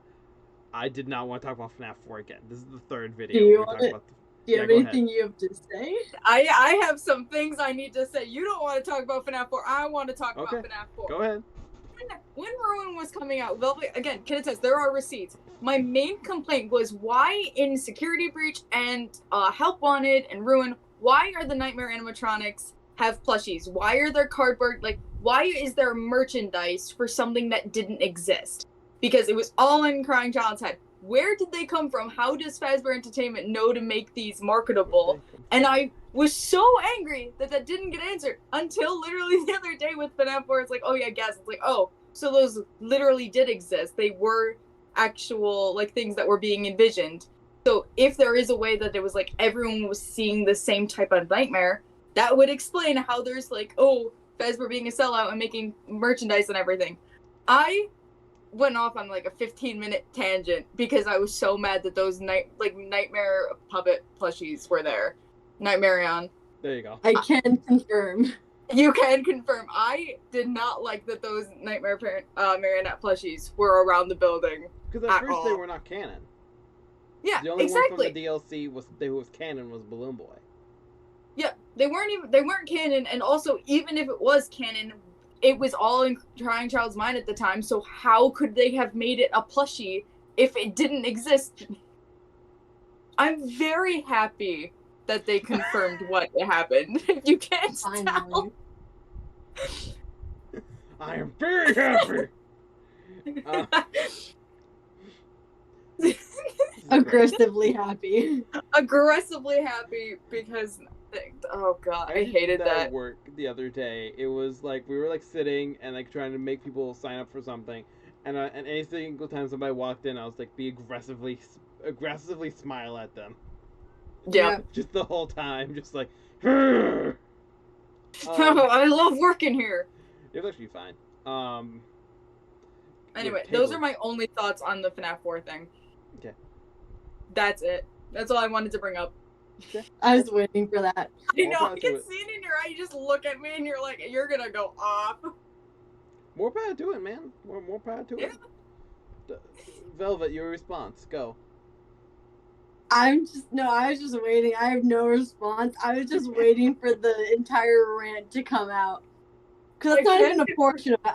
Speaker 2: I did not want to talk about FNAF 4 again. This is the third video
Speaker 3: Do you
Speaker 2: where we
Speaker 3: want
Speaker 2: talk
Speaker 3: it?
Speaker 2: about
Speaker 3: Do you
Speaker 2: Yeah,
Speaker 3: have
Speaker 2: go
Speaker 3: anything you have to say?
Speaker 1: I have some things I need to say. You don't want to talk about FNAF 4. I want to talk
Speaker 2: Okay.
Speaker 1: about FNAF 4.
Speaker 2: Go ahead.
Speaker 1: When Ruin was coming out, Velvet, again, Kid says there are receipts. My main complaint was why in Security Breach and Help Wanted and Ruin, why are the Nightmare animatronics have plushies? Why are there cardboard, like, why is there merchandise for something that didn't exist? Because it was all in Crying Child's head. Where did they come from? How does Fazbear Entertainment know to make these marketable? And I was so angry that didn't get answered until literally the other day with FNAF 4. It's like, oh yeah, gas. It's like, oh, so those literally did exist. They were actual, like, things that were being envisioned. So if there is a way that it was like everyone was seeing the same type of nightmare, that would explain how there's like, oh, Fazbear being a sellout and making merchandise and everything. I went off on like a 15-minute tangent because I was so mad that those nightmare puppet plushies were there. Nightmarion.
Speaker 2: There you go.
Speaker 3: I can confirm.
Speaker 1: You can confirm. I did not like that those Nightmare marionette plushies were around the building.
Speaker 2: Because
Speaker 1: at
Speaker 2: at first they
Speaker 1: all.
Speaker 2: were not canon.
Speaker 1: Yeah,
Speaker 2: The only
Speaker 1: exactly.
Speaker 2: one from the DLC who was canon was Balloon Boy.
Speaker 1: Yeah, they weren't canon, and also even if it was canon, it was all in Crying Child's mind at the time. So how could they have made it a plushie if it didn't exist? I'm very happy that they confirmed what happened. You can't tell.
Speaker 2: I am very happy.
Speaker 3: Aggressively happy.
Speaker 1: Aggressively happy because, oh god, I hated
Speaker 2: that.
Speaker 1: that.
Speaker 2: At work the other day, it was like we were like sitting and like trying to make people sign up for something, and any single time somebody walked in, I was like, aggressively smile at them.
Speaker 1: Yeah.
Speaker 2: Just the whole time, just like.
Speaker 1: I love working here.
Speaker 2: It was actually fine.
Speaker 1: Anyway, those are my only thoughts on the FNAF 4 thing.
Speaker 2: Okay.
Speaker 1: That's it. That's all I wanted to bring up.
Speaker 2: Okay.
Speaker 3: I was waiting for that.
Speaker 1: I know, I can see it in your eye. You just look at me and you're like, you're gonna go off.
Speaker 2: More power to it, man. More power to it. Velvet, your response. Go.
Speaker 3: I was just waiting. I have no response. I was just waiting for the entire rant to come out. Because that's not even a portion of it.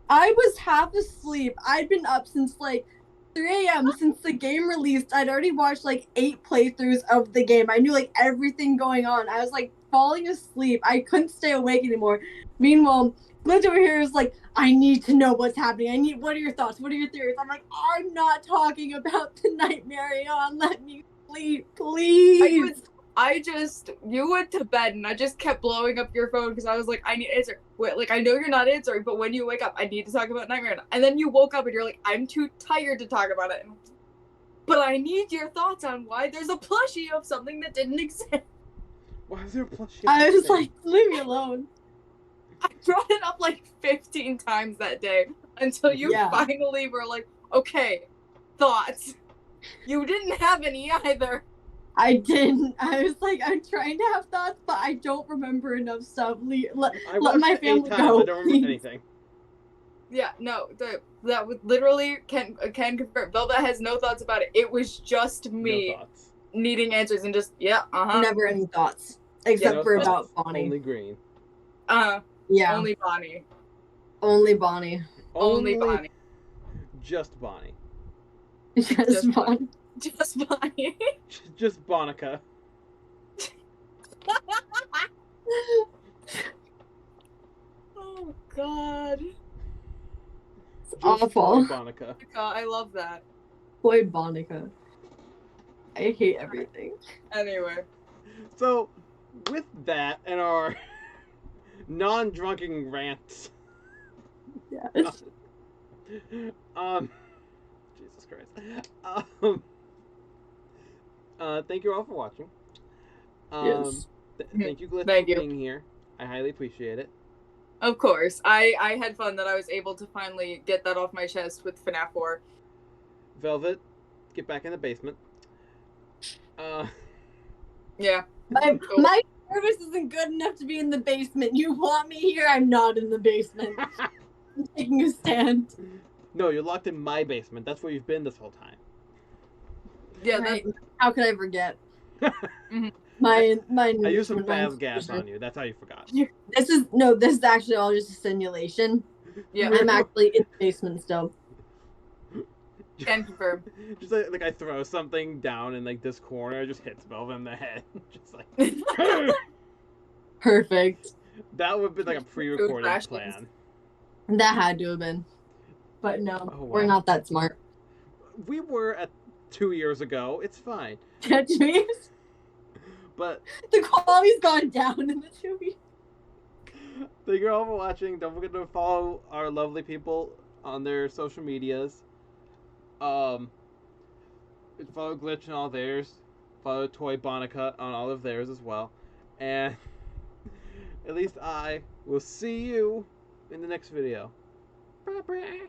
Speaker 3: I was half asleep. I'd been up since like 3 a.m. since the game released. I'd already watched like 8 playthroughs of the game. I knew like everything going on. I was like falling asleep. I couldn't stay awake anymore. Meanwhile, Glitch over here is like, I need to know what's happening. What are your thoughts? What are your theories? I'm like, I'm not talking about the Nightmarion. Let me sleep, please.
Speaker 1: You went to bed and I just kept blowing up your phone because I was like, I need to answer. Wait, like, I know you're not answering, but when you wake up, I need to talk about Nightmare. And then you woke up and you're like, I'm too tired to talk about it. But I need your thoughts on why there's a plushie of something that didn't exist.
Speaker 2: Why is there a plushie?
Speaker 3: I was like, leave me alone.
Speaker 1: I brought it up like 15 times that day until you finally were like, okay, thoughts. You didn't have any either.
Speaker 3: I didn't. I was like, I'm trying to have thoughts, but I don't remember enough stuff. Let my family go.
Speaker 2: I don't remember anything.
Speaker 1: Yeah, no, that would literally can confirm. Velvet has no thoughts about it. It was just me needing answers and just,
Speaker 3: Never any thoughts. Except
Speaker 2: No
Speaker 3: for
Speaker 2: spots,
Speaker 3: about Bonnie.
Speaker 2: only green.
Speaker 3: Yeah.
Speaker 1: Only Bonnie.
Speaker 3: Only Bonnie.
Speaker 1: Only Bonnie.
Speaker 2: Just Bonnie.
Speaker 3: Just Bonnie.
Speaker 1: Just Bonnie.
Speaker 2: Just Bonica.
Speaker 1: Oh God.
Speaker 3: It's
Speaker 2: Just
Speaker 3: awful.
Speaker 2: Bonica.
Speaker 1: I love that.
Speaker 3: Boy, Bonica. I hate everything.
Speaker 1: Anyway.
Speaker 2: So, with that and our non-drunken rants,
Speaker 3: Yes.
Speaker 2: Jesus Christ. Thank you all for watching.
Speaker 3: Yes.
Speaker 2: Thank you, Glitch,
Speaker 1: Thank
Speaker 2: for
Speaker 1: you.
Speaker 2: being here. I highly appreciate it.
Speaker 1: Of course. I had fun that I was able to finally get that off my chest with FNAF 4.
Speaker 2: Velvet, get back in the basement.
Speaker 1: Yeah.
Speaker 3: My service isn't good enough to be in the basement. You want me here? I'm not in the basement. I'm taking a stand.
Speaker 2: No, you're locked in my basement. That's where you've been this whole time.
Speaker 1: Yeah,
Speaker 3: Right. How could I forget?
Speaker 1: Mhm.
Speaker 3: My
Speaker 2: I used some
Speaker 3: my
Speaker 2: fast gas on you. That's how you forgot.
Speaker 3: This is actually all just a simulation.
Speaker 1: Yeah.
Speaker 3: I'm actually in the basement still.
Speaker 1: Can confirm.
Speaker 2: Just like I throw something down in like this corner, it just hits Velvet in the head. Just like
Speaker 3: Perfect.
Speaker 2: that would be like a pre-recorded
Speaker 1: rations.
Speaker 2: plan.
Speaker 3: That had to have been. But no,
Speaker 2: Oh, wow.
Speaker 3: we're not that smart.
Speaker 2: We were at 2 years ago. It's fine.
Speaker 3: Catch me?
Speaker 2: But
Speaker 3: The quality's gone down in the 2 weeks.
Speaker 2: thank you all for watching. Don't forget to follow our lovely people on their social medias. Follow Glitch and all theirs. Follow Toy Bonica on all of theirs as well. And at least I will see you in the next video. Bye-bye.